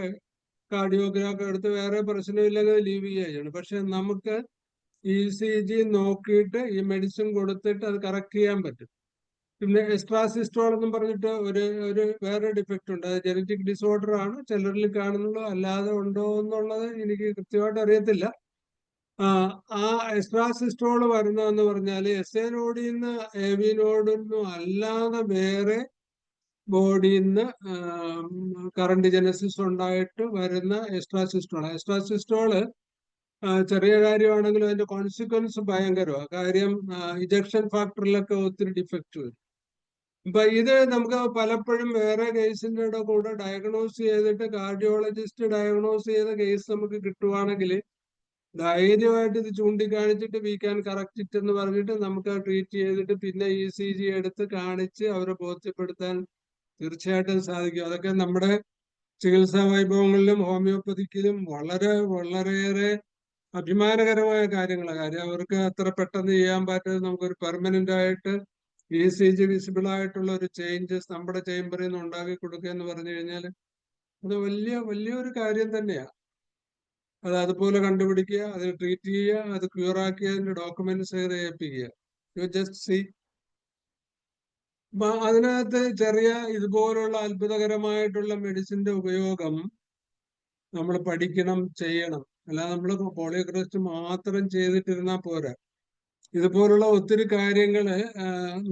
Speaker 2: കാർഡിയോഗ്രാഫോ എടുത്ത് വേറെ പ്രശ്നമില്ലെങ്കിൽ ലീവ് ചെയ്യുകയാണ്. പക്ഷെ നമുക്ക് ECG നോക്കിയിട്ട് ഈ മെഡിസിൻ കൊടുത്തിട്ട് അത് കറക്റ്റ് ചെയ്യാൻ പറ്റും. പിന്നെ എസ്ട്രാസിസ്റ്റോൾ എന്നും പറഞ്ഞിട്ട് ഒരു വേറെ ഡിഫക്റ്റ് ഉണ്ട്. അത് ജനറ്റിക് ഡിസോർഡർ ആണ്, ചിലരിൽ കാണുന്നുള്ളൂ, അല്ലാതെ ഉണ്ടോ എന്നുള്ളത് എനിക്ക് കൃത്യമായിട്ട് അറിയത്തില്ല. ആ എസ്ട്രാസിസ്റ്റോൾ വരുന്നതെന്ന് പറഞ്ഞാൽ SA നോഡിൽ നിന്ന് AV നോഡിൽ നിന്നും അല്ലാതെ വേറെ ബോഡിയിൽ നിന്ന് കറണ്ട് ജനസിസ് ഉണ്ടായിട്ട് വരുന്ന എസ്ട്രാസിസ്റ്റോള് ചെറിയ കാര്യമാണെങ്കിലും അതിന്റെ കോൺസിക്വൻസ് ഭയങ്കരമാണ്. കാര്യം ഇജക്ഷൻ ഫാക്ടറിലൊക്കെ ഒത്തിരി ഡിഫക്റ്റ് വരും. അപ്പൊ ഇത് നമുക്ക് പലപ്പോഴും വേറെ കേസിന്റെ കൂടെ ഡയഗ്നോസ് ചെയ്തിട്ട് കാർഡിയോളജിസ്റ്റ് ഡയഗ്നോസ് ചെയ്ത കേസ് നമുക്ക് കിട്ടുവാണെങ്കിൽ ധൈര്യമായിട്ട് ഇത് ചൂണ്ടിക്കാണിച്ചിട്ട് വി ക്യാൻ കറക്റ്റ് ഇറ്റ് എന്ന് പറഞ്ഞിട്ട് നമുക്ക് ട്രീറ്റ് ചെയ്തിട്ട് പിന്നെ ECG എടുത്ത് കാണിച്ച് അവരെ ബോധ്യപ്പെടുത്താൻ തീർച്ചയായിട്ടും സാധിക്കും. അതൊക്കെ നമ്മുടെ ചികിത്സാ വൈഭവങ്ങളിലും ഹോമിയോപ്പതിക്കിലും വളരെയേറെ അഭിമാനകരമായ കാര്യങ്ങളാണ്. കാര്യം അവർക്ക് അത്ര പെട്ടെന്ന് ചെയ്യാൻ പറ്റാതെ നമുക്കൊരു പെർമനന്റ് ആയിട്ട് ECG വിസിബിൾ ആയിട്ടുള്ള ഒരു ചേഞ്ചസ് നമ്മുടെ ചേംബറിൽ നിന്ന് ഉണ്ടാക്കി കൊടുക്കുക എന്ന് പറഞ്ഞു കഴിഞ്ഞാൽ അത് വലിയൊരു കാര്യം തന്നെയാണ്. അത് അതുപോലെ കണ്ടുപിടിക്കുക, അത് ട്രീറ്റ് ചെയ്യുക, അത് ക്യൂർ ആക്കി അതിന്റെ ഡോക്യുമെന്റ്സ് ഏൽപ്പിക്കുക. You just see. അതിനകത്ത് ചെറിയ ഇതുപോലുള്ള അത്ഭുതകരമായിട്ടുള്ള മെഡിസിന്റെ ഉപയോഗം നമ്മൾ പഠിക്കണം, ചെയ്യണം. അല്ലാതെ നമ്മൾ പോളിയോക്രസ്റ്റ് മാത്രം ചെയ്തിട്ടിരുന്നാൽ പോരാ. ഇതുപോലുള്ള ഒത്തിരി കാര്യങ്ങള്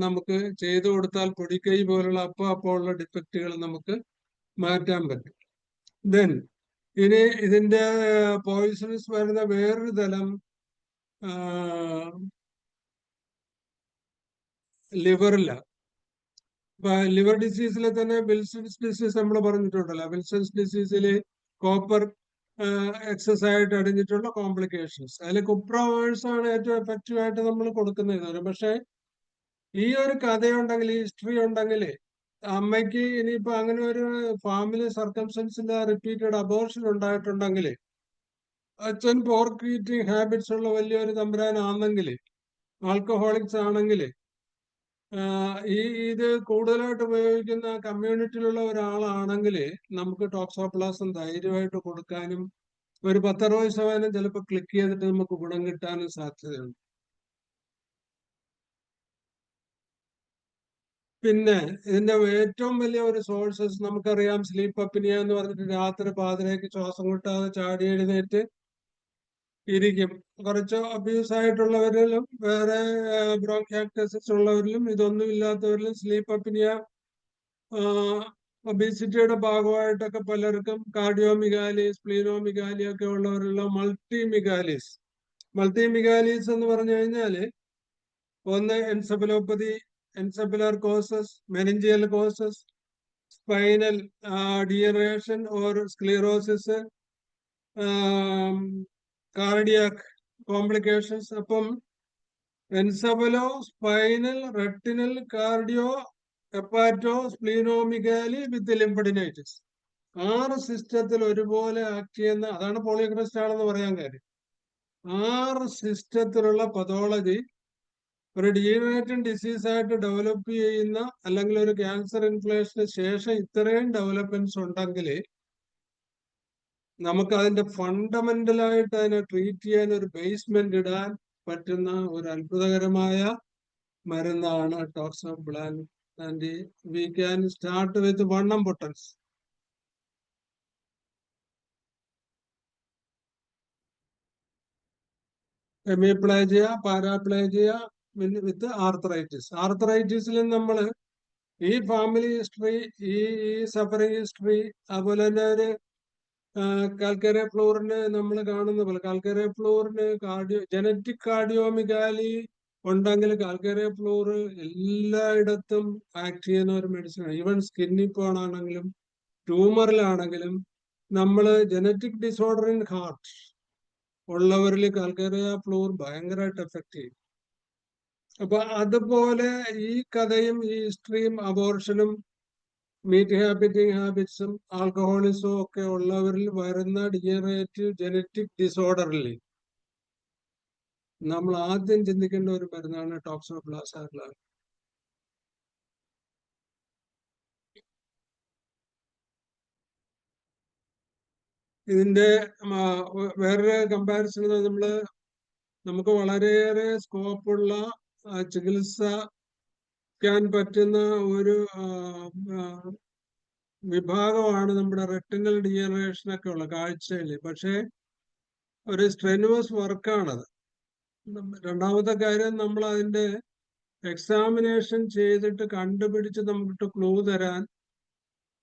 Speaker 2: നമുക്ക് ചെയ്തു കൊടുത്താൽ പൊടിക്കൈ പോലുള്ള അപ്പോൾ ഉള്ള ഡിഫക്റ്റുകൾ നമുക്ക് മാറ്റാൻ പറ്റും. ദെൻ ഇനി ഇതിന്റെ പോയിസണസ് വരുന്ന വേറൊരു തലം ലിവറില്ല. ഇപ്പൊ ലിവർ ഡിസീസിലെ തന്നെ വിൽസൺസ് ഡിസീസ് നമ്മൾ പറഞ്ഞിട്ടുണ്ടല്ലോ. വിൽസൺസ് ഡിസീസിൽ കോപ്പർ എക്സസ് ആയിട്ട് അടിഞ്ഞിട്ടുള്ള കോംപ്ലിക്കേഷൻസ്, അതിൽ കുപ്രോവേഴ്സ് ആണ് ഏറ്റവും എഫക്റ്റീവ് ആയിട്ട് നമ്മൾ കൊടുക്കുന്നത്. പക്ഷെ ഈ ഒരു കഥയുണ്ടെങ്കിൽ, ഈ ഹിസ്റ്ററി ഉണ്ടെങ്കിൽ, അമ്മയ്ക്ക് ഇനിയിപ്പോ അങ്ങനെ ഒരു ഫാമിലി സർക്കംസ്റ്റൻസിന്റെ റിപ്പീറ്റഡ് അബോർഷൻ ഉണ്ടായിട്ടുണ്ടെങ്കിൽ, അച്ഛൻ പോർക്ക് ഈറ്റിംഗ് ഹാബിറ്റ്സ് ഉള്ള വലിയൊരു തമ്പുരാനാണെങ്കിൽ, ആൽക്കഹോളിക്സ് ആണെങ്കിൽ, ഇത് കൂടുതലായിട്ട് ഉപയോഗിക്കുന്ന കമ്മ്യൂണിറ്റിയിലുള്ള ഒരാളാണെങ്കിൽ നമുക്ക് ടോക്സോപ്ലാസം ധൈര്യമായിട്ട് കൊടുക്കാനും ഒരു 10-60% ചിലപ്പോൾ ക്ലിക്ക് ചെയ്തിട്ട് നമുക്ക് ഗുണം കിട്ടാനും സാധ്യതയുണ്ട്. പിന്നെ ഇതിന്റെ ഏറ്റവും വലിയ ഒരു സോഴ്സസ് നമുക്കറിയാം, സ്ലീപ്പ് അപ്നിയ എന്ന് പറഞ്ഞിട്ട് രാത്രി പാതിരേക്ക് ശ്വാസം കിട്ടാതെ ചാടി എഴുന്നേറ്റ് ഇരിക്കും. കുറച്ച് അബ്യൂസ് ആയിട്ടുള്ളവരിലും വേറെ ബ്രോങ്കാക്ടസിസ് ഉള്ളവരിലും ഇതൊന്നും ഇല്ലാത്തവരിലും സ്ലീപ്പ് അപ്നിയ ഒബീസിറ്റിയുടെ ഭാഗമായിട്ടൊക്കെ പലർക്കും കാർഡിയോമിഗാലി, സ്പ്ലീനോമിഗാലി ഒക്കെ ഉള്ളവരുള്ള മൾട്ടിമിഗാലിസ്. മൾട്ടിമിഗാലിസ് എന്ന് പറഞ്ഞു കഴിഞ്ഞാല് ഒന്ന് encephalopathy, encephalic causes, meningeal causes, spinal degeneration or sclerosis, cardiac complications. അപ്പം encephalo, spinal, retinal, cardio, hepato, splenomegaly with lymphadenitis. 6 സിസ്റ്റത്തിൽ ഒരുപോലെ ആക്ട് ചെയ്യുന്ന, അതാണ് പോളിയോക്രസ്റ്റ് ആണെന്ന് പറയാൻ കാര്യം. 6 സിസ്റ്റത്തിലുള്ള പതോളജി ഒരു ഡീജനറേറ്റീവ് ഡിസീസ് ആയിട്ട് ഡെവലപ്പ് ചെയ്യുന്ന, അല്ലെങ്കിൽ ഒരു ക്യാൻസർ ഇൻഫ്ലേഷന് ശേഷം ഇത്രയും ഡെവലപ്മെന്റ്സ് ഉണ്ടെങ്കിൽ നമുക്ക് അതിന്റെ ഫണ്ടമെന്റലായിട്ട് അതിനെ ട്രീറ്റ് ചെയ്യാൻ ഒരു ബേസ്മെന്റ് ഇടാൻ പറ്റുന്ന ഒരു അത്ഭുതകരമായ മരുന്നാണ് ടോക്സോപ്ലാൻ. And we can start with 1 impotence. Hemiplegia, paraplegia with arthritis. ആർത്രൈറ്റിസിലും നമ്മൾ ഈ ഫാമിലി ഹിസ്റ്ററി, ഈ സഫറിങ് ഹിസ്റ്ററി, അതുപോലെ തന്നെ ഒരു കാൽക്കേറിയ ഫ്ലൂറിന് നമ്മൾ കാണുന്ന പോലെ, കാൽക്കേറിയ ഫ്ലൂറിന് ജനറ്റിക് കാർഡിയോമിഗാലി ഉണ്ടെങ്കിൽ കാൽക്കേറിയ ഫ്ലൂർ എല്ലായിടത്തും ആക്ട് ചെയ്യുന്ന ഒരു മെഡിസിനാണ്. ഈവൻ സ്കിന്നി പോൺ ആണെങ്കിലും ട്യൂമറിലാണെങ്കിലും നമ്മൾ ജനറ്റിക് ഡിസോർഡർ ഇൻ ഹാർട്ട് ഉള്ളവരിൽ കാൽക്കേറിയ ഫ്ലൂർ ഭയങ്കരമായിട്ട് എഫക്ട് ചെയ്യും. അപ്പൊ അതുപോലെ ഈ കഥയും ഈ ഹിസ്റ്ററിയും അബോർഷനും മീറ്റ് ഹാബിറ്റ്സും ആൽക്കഹോളിസവും ഒക്കെ ഉള്ളവരിൽ വരുന്ന ഡിജനറേറ്റീവ് ജനറ്റിക് ഡിസോർഡറിൽ നമ്മൾ ആദ്യം ചിന്തിക്കേണ്ട ഒരു മരുന്നാണ് ടോക്സോപ്ലാസാക്ലാൻ. ഇതിന്റെ വേറൊരു കമ്പാരിസൺ നമുക്ക് വളരെയേറെ സ്കോപ്പുള്ള ചികിത്സിക്കാൻ പറ്റുന്ന ഒരു വിഭാഗമാണ് നമ്മുടെ റെറ്റിനൽ ഡീജനറേഷൻ ഒക്കെ ഉള്ള കാഴ്ചയിൽ. പക്ഷേ ഒരു സ്ട്രെനുവസ് വർക്കാണത്. രണ്ടാമത്തെ കാര്യം, നമ്മൾ അതിന്റെ എക്സാമിനേഷൻ ചെയ്തിട്ട് കണ്ടുപിടിച്ച് നമുക്ക് ക്ലൂ തരാൻ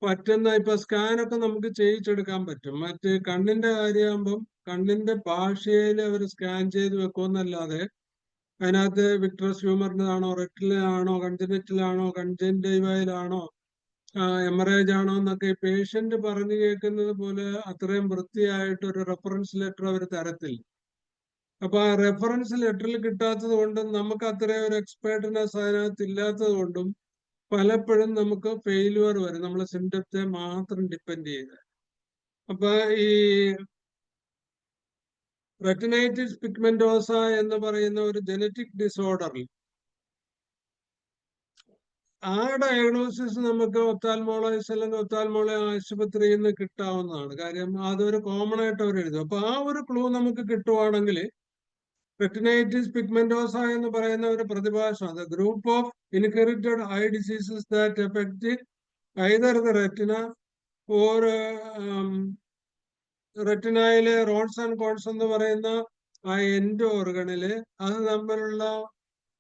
Speaker 2: പറ്റുന്ന, ഇപ്പൊ സ്കാനൊക്കെ നമുക്ക് ചെയ്യിച്ചെടുക്കാൻ പറ്റും. മറ്റ് കണ്ണിന്റെ കാര്യമാകുമ്പം കണ്ണിന്റെ ഭാഷയിൽ അവർ സ്കാൻ ചെയ്ത് വെക്കുമെന്നല്ലാതെ അതിനകത്ത് വിക്ട്രസ് ഹ്യൂമറിനാണോ, റെറ്റിനാണോ, കൺജനിറ്റിലാണോ, കൺജന്റൈവയിലാണോ, എമറേജ് ആണോ എന്നൊക്കെ പേഷ്യന്റ് പറഞ്ഞു കേൾക്കുന്നത് പോലെ അത്രയും വൃത്തിയായിട്ട് ഒരു റെഫറൻസ് ലെറ്റർ അവർ തരത്തില്ല. അപ്പൊ ആ റെഫറൻസ് ലെറ്ററിൽ കിട്ടാത്തത് കൊണ്ടും നമുക്ക് അത്രയും ഒരു എക്സ്പേർട്ടിനെസ് അതിനകത്ത് ഇല്ലാത്തത് കൊണ്ടും പലപ്പോഴും നമുക്ക് ഫെയിലുവർ വരും, നമ്മളെ സിംറ്റത്തെ മാത്രം ഡിപ്പെൻഡ് ചെയ്ത്. അപ്പൊ ഈ റെറ്റിനൈറ്റിസ് പിഗ്മെന്റോസ എന്ന് പറയുന്ന ഒരു ജനറ്റിക് ഡിസോർഡറിൽ ആ ഡയഗ്നോസിസ് നമുക്ക് ഒഫ്താൽമോളജിസ്റ്റ് അല്ലെങ്കിൽ ഒഫ്താൽമോളജി ആശുപത്രിയിൽ നിന്ന് കിട്ടാവുന്നതാണ്. കാര്യം അതൊരു കോമൺ ആയിട്ട് അവർ എഴുതും. അപ്പൊ ആ ഒരു ക്ലൂ നമുക്ക് കിട്ടുവാണെങ്കിൽ റെറ്റിനൈറ്റിസ് പിഗ്മെന്റോസ എന്ന് പറയുന്ന ഒരു പ്രതിഭാസം, the group of inherited eye diseases that affect either the retina or റെറ്റിനയിലെ റോൺസ് ആൻഡ് കോൺസ് എന്ന് പറയുന്ന ആ എൻഡ് ഓർഗണില് അത് തമ്മിലുള്ള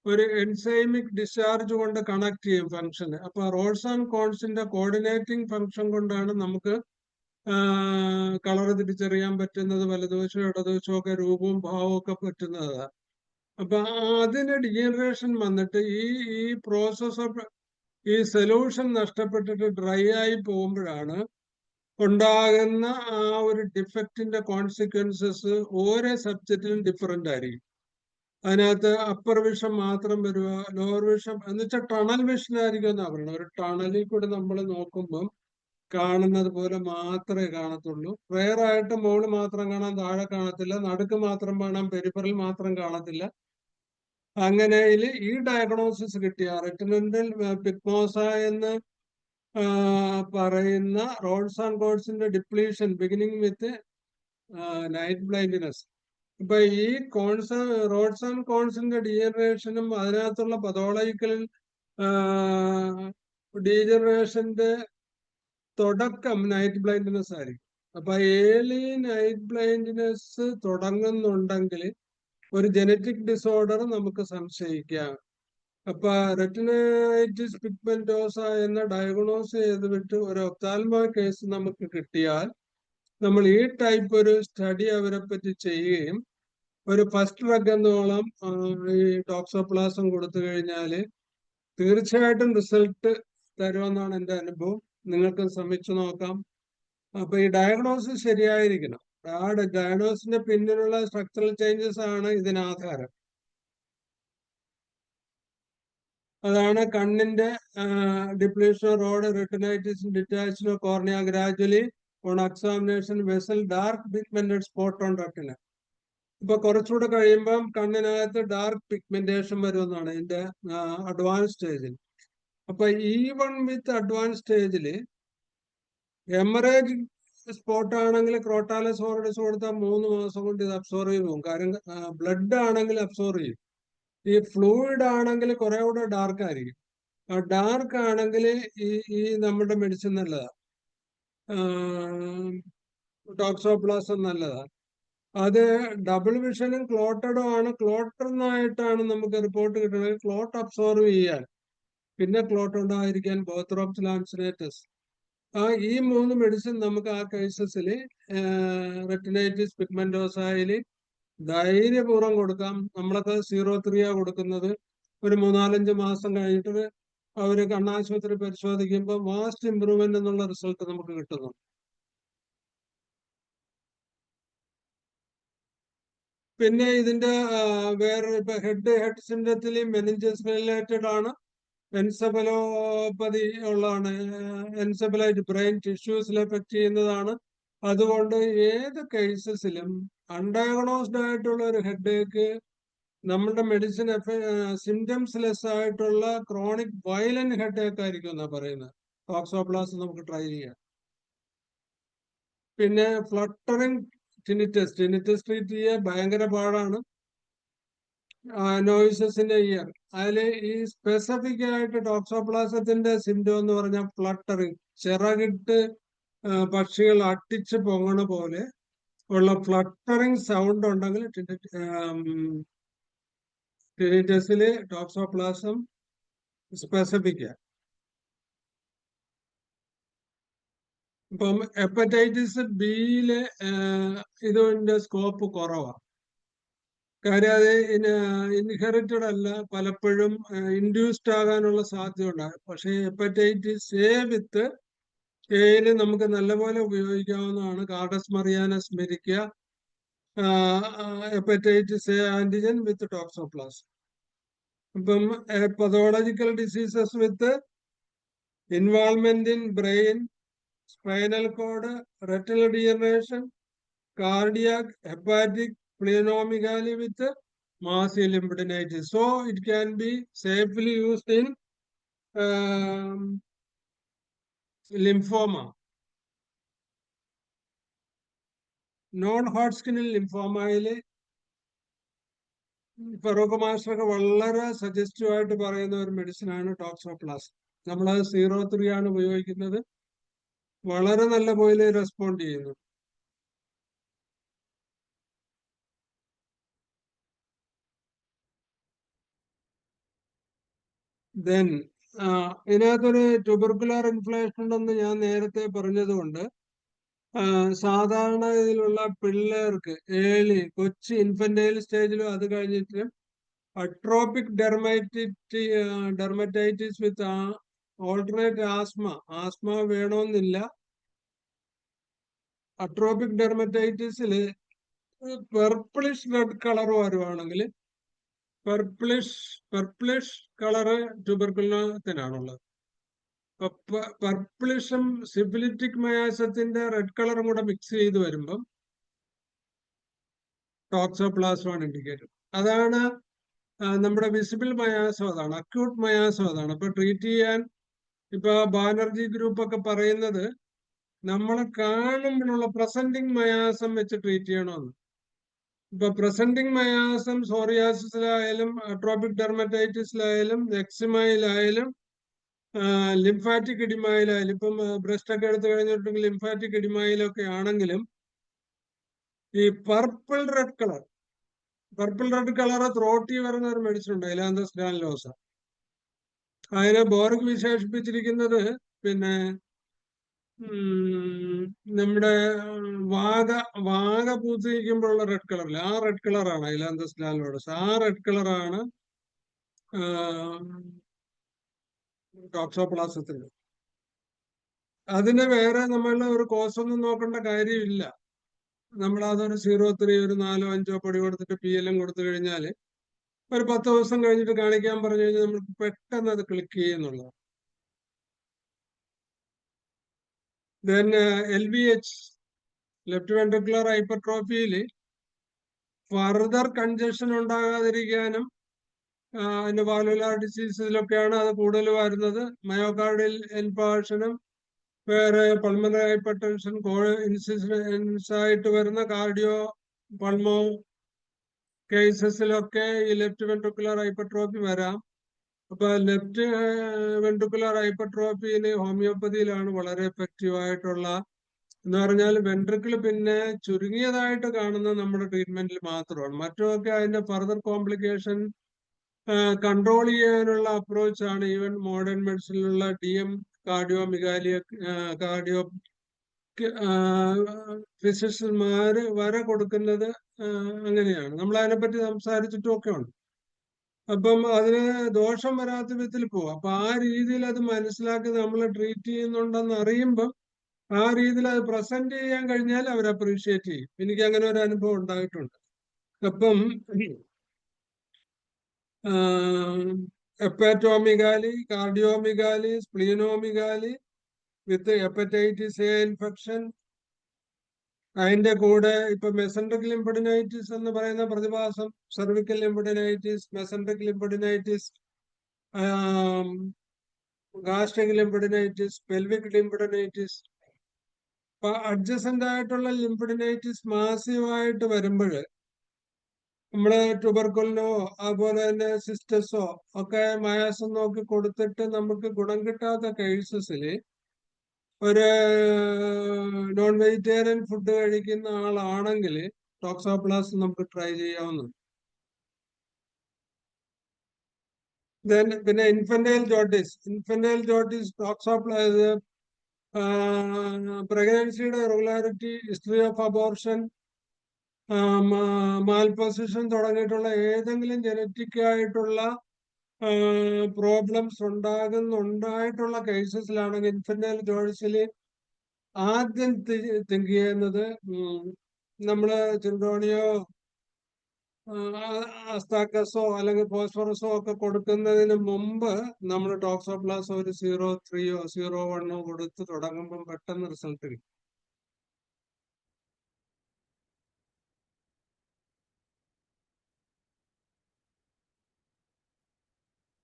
Speaker 2: ഒരു എൻസൈമിക് ഡിസ്ചാർജ് കൊണ്ട് കണക്ട് ചെയ്യും ഫംഗ്ഷന്. അപ്പൊ റോൺസ് ആൻഡ് കോൺസിന്റെ കോർഡിനേറ്റിംഗ് ഫംഗ്ഷൻ കൊണ്ടാണ് നമുക്ക് കളർ തിരിച്ചറിയാൻ പറ്റുന്നത്, വലതുവശവും ഇടതുവശവും ഒക്കെ രൂപവും ഭാവവും ഒക്കെ പറ്റുന്നത്. അപ്പൊ അതിന് ഡീജനറേഷൻ വന്നിട്ട് ഈ പ്രോസസ് ഓഫ് ഈ സൊല്യൂഷൻ നഷ്ടപ്പെട്ടിട്ട് ഡ്രൈ ആയി പോകുമ്പോഴാണ് ഉണ്ടാകുന്ന ആ ഒരു ഡിഫക്റ്റിന്റെ കോൺസിക്വൻസസ് ഓരോ സബ്ജക്റ്റിലും ഡിഫറെന്റ് ആയിരിക്കും. അതിനകത്ത് അപ്പർ വിഷൻ മാത്രം വരിക, ലോവർ വിഷൻ എന്ന് വെച്ചാൽ ടണൽ വിഷൻ ആയിരിക്കും എന്നാ പറയുന്നത്. ഒരു ടണലിൽ കൂടി നമ്മൾ നോക്കുമ്പം കാണുന്നത് പോലെ മാത്രമേ കാണത്തുള്ളൂ. റെയറായിട്ട് മുകളിൽ മാത്രം കാണാൻ, താഴെ കാണത്തില്ല. നടുക്ക് മാത്രം കാണാൻ, പെരിഫറൽ മാത്രം കാണത്തില്ല. അങ്ങനെ ഈ ഡയഗ്നോസിസ് കിട്ടിയ റെറ്റിനൽ പിഗ്മോസ എന്ന് പറയുന്ന റോഡ്സ് ആൻഡ് കോഡ്സിന്റെ depletion beginning with night blindness. ഇപ്പൊ ഈ റോഡ്സ് ആൻഡ് കോൺസിന്റെ ഡീജനറേഷനും അതിനകത്തുള്ള പതോളജിക്കൽ ഡീജനറേഷന്റെ തുടക്കം നൈറ്റ് ബ്ലൈൻഡ്നെസ് ആയിരിക്കും. അപ്പൊ ഏർലി നൈറ്റ് ബ്ലൈൻഡ്നെസ് തുടങ്ങുന്നുണ്ടെങ്കിൽ ഒരു ജനറ്റിക് ഡിസോർഡർ നമുക്ക് സംശയിക്കാം. അപ്പൊ റെറ്റിനൈറ്റിസ് പിഗ്മെന്റോസ എന്ന ഡയഗ്നോസ് ചെയ്ത് വിട്ട് ഒരു ഒപ്താൽമോ കേസ് നമുക്ക് കിട്ടിയാൽ നമ്മൾ ഈ ടൈപ്പ് ഒരു സ്റ്റഡി അവരെ പറ്റി ചെയ്യുകയും ഒരു ഫസ്റ്റ് ഡ്രഗ് എന്നോളം ഈ ടോക്സോപ്ലാസം കൊടുത്തു കഴിഞ്ഞാൽ തീർച്ചയായിട്ടും റിസൾട്ട് തരുമെന്നാണ് എൻ്റെ അനുഭവം. നിങ്ങൾക്ക് ശ്രമിച്ചു നോക്കാം. അപ്പൊ ഈ ഡയഗ്നോസിസ് ശരിയായിരിക്കണം. ആ ഡയഗ്നോസിന്റെ പിന്നിലുള്ള സ്ട്രക്ചറൽ ചേഞ്ചസ് ആണ് ഇതിനാധാരം. അതാണ് കണ്ണിന്റെ depletion road retinitis detached cornea gradually on examination vessel dark pigmented spot on retina. ഇപ്പൊ കുറച്ചുകൂടെ കഴിയുമ്പം കണ്ണിനകത്ത് ഡാർക്ക് പിഗ്മെന്റേഷൻ വരുമെന്നാണ് ഇതിന്റെ അഡ്വാൻസ് സ്റ്റേജിൽ. അപ്പൊ ഈവൺ വിത്ത് അഡ്വാൻസ് സ്റ്റേജില് ഹെമറേജ് സ്പോട്ട് ആണെങ്കിൽ ക്രോട്ടാലസ് ഓറിഡിസ് കൊടുത്താൽ 3 മാസം കൊണ്ട് ഇത് അബ്സോർവ് ചെയ്ത് പോകും. കാരണം ബ്ലഡ് ആണെങ്കിൽ അബ്സോർവ് ചെയ്യും. ഈ ഫ്ലൂയിഡ് ആണെങ്കിൽ കുറെ കൂടെ ഡാർക്ക് ആയിരിക്കും. ആ ഡാർക്ക് ആണെങ്കിൽ ഈ നമ്മുടെ മെഡിസിൻ നല്ലതാണ്, ടോക്സോപ്ലാസം നല്ലതാണ്. അത് ഡബിൾ വിഷനും ക്ലോട്ടഡും ആണ്. ക്ലോട്ടറിനായിട്ടാണ് നമുക്ക് റിപ്പോർട്ട് കിട്ടുന്നത്. ക്ലോട്ട് അബ്സോർവ് ചെയ്യാൻ, പിന്നെ ക്ലോട്ട് ഉണ്ടായിരിക്കാൻ ബോത്രോപ്സ് ലാൻസിനേറ്റസ്. ഈ 3 മെഡിസിൻ നമുക്ക് ആ കേസസിൽ റെറ്റിനൈറ്റിസ് പിഗ്മെന്റോസയിൽ ധൈര്യപൂർവ്വം കൊടുക്കാം. നമ്മളൊക്കെ 0.3 കൊടുക്കുന്നത്. ഒരു 3-4-5 മാസം കഴിഞ്ഞിട്ട് അവര് കണ്ണാശുപത്രി പരിശോധിക്കുമ്പോൾ വാസ്റ്റ് ഇംപ്രൂവ്മെന്റ് എന്നുള്ള റിസൾട്ട് നമുക്ക് കിട്ടുന്നു. പിന്നെ ഇതിന്റെ വേറെ ഇപ്പൊ ഹെഡ് സിംറ്റത്തിൽ മെനിഞ്ചസ് റിലേറ്റഡ് ആണ്, എൻസെഫലോപ്പതി ഉള്ളതാണ്, എൻസെഫലൈറ്റ് ബ്രെയിൻ ടിഷ്യൂസിൽ എഫക്ട് ചെയ്യുന്നതാണ്. അതുകൊണ്ട് ഏത് കേസസിലും അൺഡയഗ്നോസ്ഡ് ആയിട്ടുള്ള ഒരു ഹെഡേക്ക് നമ്മുടെ മെഡിസിൻ സിംറ്റംസ് ലെസ് ആയിട്ടുള്ള ക്രോണിക് വയലന്റ് ഹെഡേക്ക് ആയിരിക്കും എന്നാ പറയുന്നത്. ടോക്സോപ്ലാസ് നമുക്ക് ട്രൈ ചെയ്യാം. പിന്നെ ഫ്ലട്ടറിങ് ടിനിറ്റസ് ട്രീറ്റ് ചെയ്യാൻ ഭയങ്കര പാടാണ്. നോയിസസ് ഇൻ ഇയർ, അതില് ഈ സ്പെസിഫിക് ആയിട്ട് ടോക്സോപ്ലാസത്തിന്റെ സിംറ്റം എന്ന് പറഞ്ഞാൽ ഫ്ലട്ടറിങ്, ചിറകിട്ട് പക്ഷികൾ അട്ടിച്ച് പൊങ്ങണ പോലെ ഉള്ള ഫ്ലട്ടറിങ് സൗണ്ട് ഉണ്ടെങ്കിൽ ടിനിറ്റസില് ടോക്സോപ്ലാസം സ്പെസിഫിക്. ഇപ്പം ഹെപ്പറ്റൈറ്റിസ് ബിയില് ഇതിന്റെ സ്കോപ്പ് കുറവാണ്. കാര്യം അത് ഇൻഹെറിറ്റഡ് അല്ല, പലപ്പോഴും ഇൻഡ്യൂസ്ഡ് ആകാനുള്ള സാധ്യത ഉണ്ടാകും. പക്ഷേ ഹെപ്പറ്റൈറ്റിസ് എ വിത്ത് എയില് നമുക്ക് നല്ലപോലെ ഉപയോഗിക്കാവുന്നതാണ്. കാർഡസ് മറിയാനസ് മെരിക്ക, ഹെപ്പറ്റൈറ്റിസ് എ ആന്റിജൻ വിത്ത് ടോക്സോപ്ലാസ്. ഇപ്പം pathological diseases with involvement in brain, spinal cord, retinal degeneration, cardiac, hepatic, pneumococcal with massive lymphadenitis. So it can be safely used in lymphoma. Non-Hodgkin ലിംഫോമയില് ഫറൂഖ് മാസ്റ്റർക്ക് വളരെ suggestive ആയിട്ട് പറയുന്ന ഒരു മെഡിസിൻ ആണ് ടോക്സോപ്ലാസ്. നമ്മളത് 0.3 ആണ് ഉപയോഗിക്കുന്നത്. വളരെ നല്ല പോലെ റെസ്പോണ്ട് ചെയ്യുന്നു. ദെൻ ഇതിനകത്തൊരു ട്യൂബർക്കുലർ ഇൻഫ്ലേഷൻ ഉണ്ടെന്ന് ഞാൻ നേരത്തെ പറഞ്ഞതുകൊണ്ട് സാധാരണ ഇതിലുള്ള പിള്ളേർക്ക് കൊച്ചി ഇൻഫന്റൈൽ സ്റ്റേജിലും അത് കഴിഞ്ഞിട്ട് അട്രോപിക് ഡെർമറ്റൈറ്റിസ് വിത്ത് ഓൾട്ടർനേറ്റ് ആസ്മ വേണമെന്നില്ല. അട്രോപിക് ഡെർമറ്റൈറ്റിസിൽ പെർപ്പിളിഷ് റെഡ് കളർ വരുവാണെങ്കിൽ പെർപ്പിളിഷ് കളറ് ട്യൂബർക്കുലിനത്തിനാണുള്ളത്. പെർപ്പിളിഷും സിഫിലിറ്റിക് മയാസത്തിന്റെ റെഡ് കളറും കൂടെ മിക്സ് ചെയ്ത് വരുമ്പം ടോക്സോപ്ലാസ്മാണ് ഇൻഡിക്കേറ്റഡ്. അതാണ് നമ്മുടെ വിസിബിൾ മയാസം, അതാണ് അക്യൂട്ട് മയാസം, അതാണ്. അപ്പൊ ട്രീറ്റ് ചെയ്യാൻ ഇപ്പൊ ബാനർജി ഗ്രൂപ്പ് ഒക്കെ പറയുന്നത് നമ്മൾ കാണുമ്പോഴുള്ള പ്രസന്റിങ് മയാസം വെച്ച് ട്രീറ്റ് ചെയ്യണമെന്ന്. ഇപ്പൊ പ്രസന്റിങ് മയാസം സോറിയാസിസിലായാലും അട്രോപിക് ഡെർമറ്റൈറ്റിസിലായാലും എക്സിമയിലായാലും ലിംഫാറ്റിക് ഇഡിമയിലായാലും, ഇപ്പം ബ്രസ്റ്റ് ഒക്കെ എടുത്തു കഴിഞ്ഞിട്ടുണ്ടെങ്കിൽ ലിംഫാറ്റിക് ഇഡിമയിലൊക്കെ ആണെങ്കിലും ഈ പർപ്പിൾ റെഡ് കളർ ത്രോട്ടി വരുന്ന ഒരു മെഡിസിൻ ഉണ്ട്, എലാന്തസ് ഗ്രാനുലോസ. അതിനെ ബോർഗ് വിശേഷിപ്പിച്ചിരിക്കുന്നത് പിന്നെ നമ്മുടെ വാഗ പൂത്തിരിക്കുമ്പോഴുള്ള റെഡ് കളറില്ല, ആ റെഡ് കളറാണ് എലാന്തസ് ഗ്രാനുലോസ. ആ റെഡ് കളറാണ് ടോക്സോപ്ലാസത്തിന്. അതിന് വേറെ നമ്മളുടെ ഒരു കോഴ്സൊന്നും നോക്കേണ്ട കാര്യമില്ല. നമ്മളതൊരു 0.3 ഒരു 4-5 പൊടി കൊടുത്തിട്ട് PLM കൊടുത്തു കഴിഞ്ഞാൽ ഒരു 10 ദിവസം കഴിഞ്ഞിട്ട് കാണിക്കാൻ പറഞ്ഞു കഴിഞ്ഞാൽ നമുക്ക് പെട്ടെന്ന് അത് ക്ലിക്ക് ചെയ്യുന്നുള്ളതാണ്. ദെൻ LVH ലെഫ്റ്റ് വെൻട്രിക്കുലർ ഹൈപ്പർട്രോഫിയിൽ ഫർദർ കൺജഷൻ ഉണ്ടാകാതിരിക്കാനും അതിന്റെ വാൽവുലാർ ഡിസീസിലൊക്കെയാണ് അത് കൂടുതൽ വരുന്നത്. മയോകാർഡിയൽ ഇൻഫാർക്ഷനും വേറെ പൾമണറി ഹൈപ്പർടെൻഷൻ ഇൻസിഡൻസ് ആയിട്ട് വരുന്ന കാർഡിയോ പൾമോ കേസസിലൊക്കെ ഈ ലെഫ്റ്റ് വെൻട്രിക്കുലർ ഹൈപ്പർട്രോഫി വരാം. അപ്പൊ ലെഫ്റ്റ് വെൻട്രിക്കുലർ ഹൈപ്പർട്രോഫിയില് ഹോമിയോപ്പതിയിലാണ് വളരെ എഫക്റ്റീവ് ആയിട്ടുള്ള, എന്ന് പറഞ്ഞാൽ വെൻട്രിക്കിൾ പിന്നെ ചുരുങ്ങിയതായിട്ട് കാണുന്ന നമ്മുടെ ട്രീറ്റ്മെന്റിൽ മാത്രമാണ്. മറ്റുമൊക്കെ അതിന്റെ ഫർദർ കോംപ്ലിക്കേഷൻ കൺട്രോൾ ചെയ്യാനുള്ള അപ്രോച്ചാണ് ഈവൻ മോഡേൺ മെഡിസിനിലുള്ള DM കാർഡിയോ ഫിസിഷ്യന്മാര് വരെ കൊടുക്കുന്നത് അങ്ങനെയാണ്. നമ്മൾ അതിനെപ്പറ്റി സംസാരിച്ചിട്ടും ഒക്കെ ഉണ്ട്. അപ്പം അതിന് ദോഷം വരാത്ത വിധത്തിൽ പോവാം. അപ്പൊ ആ രീതിയിൽ അത് മനസ്സിലാക്കി നമ്മൾ ട്രീറ്റ് ചെയ്യുന്നുണ്ടെന്ന് അറിയുമ്പം ആ രീതിയിൽ അത് പ്രസന്റ് ചെയ്യാൻ കഴിഞ്ഞാൽ അവർ അപ്രീഷിയേറ്റ് ചെയ്യും. എനിക്ക് അങ്ങനെ ഒരു അനുഭവം ഉണ്ടായിട്ടുണ്ട്. അപ്പം ഹെപ്പാറ്റോമിഗാലി, കാർഡിയോമിഗാലി, സ്പ്ലീനോമിഗാലി വിത്ത് ഹെപ്പറ്റൈറ്റിസ് A ഇൻഫെക്ഷൻ, അതിന്റെ കൂടെ ഇപ്പൊ മെസൻട്രിക് ലിംഫഡിനൈറ്റിസ് എന്ന് പറയുന്ന പ്രതിഭാസം, സെർവിക്കൽ ലിംഫഡിനൈറ്റിസ്, മെസൻട്രിക് ലിംഫഡിനൈറ്റിസ്, ഗാസ്ട്രിക് ലിംഫഡിനൈറ്റിസ്, പെൽവിക് ലിംഫഡിനൈറ്റിസ്. അപ്പൊ അഡ്ജസന്റ് ആയിട്ടുള്ള ലിംഫഡിനൈറ്റിസ് മാസീവായിട്ട് വരുമ്പോൾ നമ്മള് ട്യൂബർക്കുലിനോ അതുപോലെ തന്നെ സിസ്റ്റസോ ഒക്കെ മയാസം നോക്കി കൊടുത്തിട്ട് നമുക്ക് ഗുണം കിട്ടാത്ത കേസസിൽ ഒരു നോൺ വെജിറ്റേറിയൻ ഫുഡ് കഴിക്കുന്ന ആളാണെങ്കിൽ ടോക്സോപ്ലാസ് നമുക്ക് ട്രൈ ചെയ്യാവുന്നതാണ്. പിന്നെ ഇൻഫന്റൈൽ ജോട്ടിസ് ടോക്സോപ്ലാസ്, പ്രഗ്നൻസിയുടെ regularity, history of abortion, malposition തുടങ്ങിയിട്ടുള്ള ഏതെങ്കിലും ജനറ്റിക് ആയിട്ടുള്ള പ്രോബ്ലംസ് ഉണ്ടായിട്ടുള്ള കേസസിലാണെങ്കിൽ ഇൻഫന്റൈൽ ജോട്ടിസിൽ ആദ്യം തിങ്ക് ചെയ്യുന്നത് നമ്മള് ചിൻഡ്രോണിയോ അസ്താക്കസോ അല്ലെങ്കിൽ ഫോസ്ഫറസോ ഒക്കെ കൊടുക്കുന്നതിന് മുമ്പ് നമ്മൾ ടോക്സോപ്ലാസ് ഒരു 0.3 0.1 കൊടുത്ത് തുടങ്ങുമ്പോൾ പെട്ടെന്ന് റിസൾട്ട് കിട്ടും.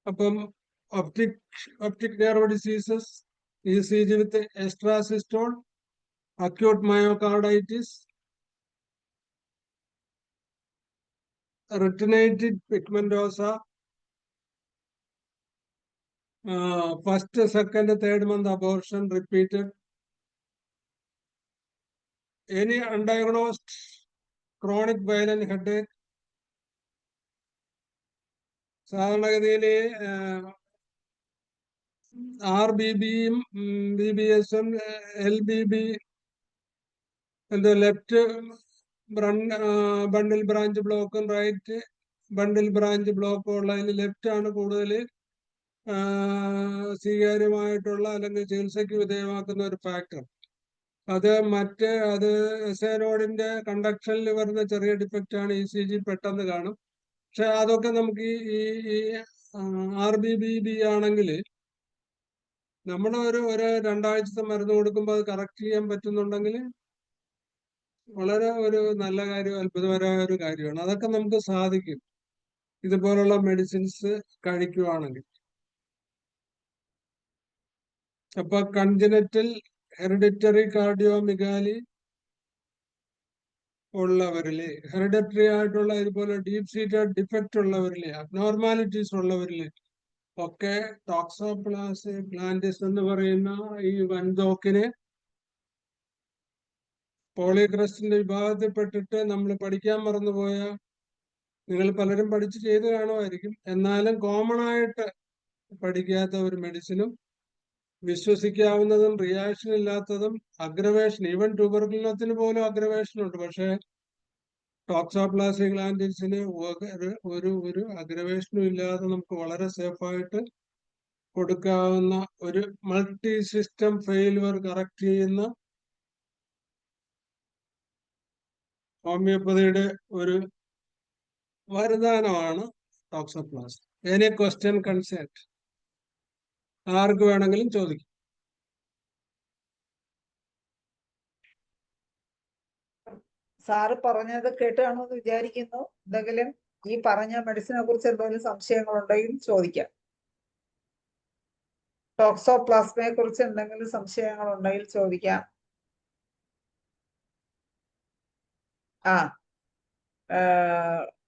Speaker 2: അപ്പം optic nerve diseases, ECG with extrasystole, acute myocarditis, retinated pigmentosa, first, second, third month abortion repeated, any undiagnosed chronic violent headache, സാധാരണഗതിയിൽ RBBയും BBSും LBB ലെഫ്റ്റ് ബണ്ടിൽ ബ്രാഞ്ച് ബ്ലോക്കും റൈറ്റ് ബണ്ടിൽ ബ്രാഞ്ച് ബ്ലോക്ക് ഉള്ളതിൽ ലെഫ്റ്റ് ആണ് കൂടുതൽ സ്വീകാര്യമായിട്ടുള്ള അല്ലെങ്കിൽ ചികിത്സയ്ക്ക് വിധേയമാക്കുന്ന ഒരു ഫാക്ടർ. അത് എസ് എ നോഡിന്റെ കണ്ടക്ഷനിൽ വരുന്ന ചെറിയ ഡിഫക്റ്റ് ആണ്. ECG പെട്ടെന്ന് കാണും. പക്ഷെ അതൊക്കെ നമുക്ക് ഈ RBBB ആണെങ്കിൽ നമ്മൾ ഒരു 2 ആഴ്ചത്തെ മരുന്ന് കൊടുക്കുമ്പോൾ അത് കറക്റ്റ് ചെയ്യാൻ പറ്റുന്നുണ്ടെങ്കിൽ വളരെ ഒരു നല്ല കാര്യം, അത്ഭുതകരമായ ഒരു കാര്യമാണ്. അതൊക്കെ നമുക്ക് സാധിക്കും ഇതുപോലുള്ള മെഡിസിൻസ് കഴിക്കുവാണെങ്കിൽ. അപ്പൊ കൺജനറ്റൽ ഹെറിഡിറ്ററി കാർഡിയോമിഗാലി ഉള്ളവരില്, ഹെറിഡിറ്ററി ആയിട്ടുള്ള ഇതുപോലെ ഡീപ് സീറ്റഡ് ഡിഫക്റ്റ് ഉള്ളവരില്, അബ്നോർമാലിറ്റീസ് ഉള്ളവരില് ഒക്കെ ടോക്സോപ്ലാസ് ഗ്ലാൻഡിസ് എന്ന് പറയുന്ന ഈ വൻതോക്കിനെ പോളിക്രസ്റ്റിന്റെ വിഭാഗത്തിൽപ്പെട്ടിട്ട് നമ്മൾ പഠിക്കാൻ മറന്നുപോയ, നിങ്ങൾ പലരും പഠിച്ച് ചെയ്ത് കാണുമായിരിക്കും, എന്നാലും കോമൺ ആയിട്ട് പഠിക്കാത്ത ഒരു മെഡിസിനും വിശ്വസിക്കാവുന്നതും റിയാക്ഷൻ ഇല്ലാത്തതും അഗ്രവേഷൻ, ഈവൻ ട്യൂബർക്കുലോസിന് പോലും അഗ്രവേഷൻ ഉണ്ട്. പക്ഷെ ടോക്സോപ്ലാസിക് ഗ്ലാൻഡിസിന് ഒരു അഗ്രവേഷനും ഇല്ലാതെ നമുക്ക് വളരെ സേഫായിട്ട് കൊടുക്കാവുന്ന ഒരു മൾട്ടി സിസ്റ്റം ഫെയിലുവർ കറക്റ്റ് ചെയ്യുന്ന ഹോമിയോപ്പതിയുടെ ഒരു വരദാനമാണ് ടോക്സോപ്ലാസ്. എനി ക്വസ്റ്റ്യൻ കൺസെപ്റ്റ് ആർക്ക് വേണമെങ്കിലും ചോദിക്കും.
Speaker 1: സാറ് പറഞ്ഞത് കേട്ടാണോ എന്ന് വിചാരിക്കുന്നു. എന്തെങ്കിലും ഈ പറഞ്ഞ മെഡിസിനെ കുറിച്ച് എന്തെങ്കിലും സംശയങ്ങളുണ്ടെങ്കിൽ ചോദിക്കാം. ടോക്സോപ്ലാസ്മയെ കുറിച്ച് എന്തെങ്കിലും സംശയങ്ങളുണ്ടെങ്കിൽ ചോദിക്കാം.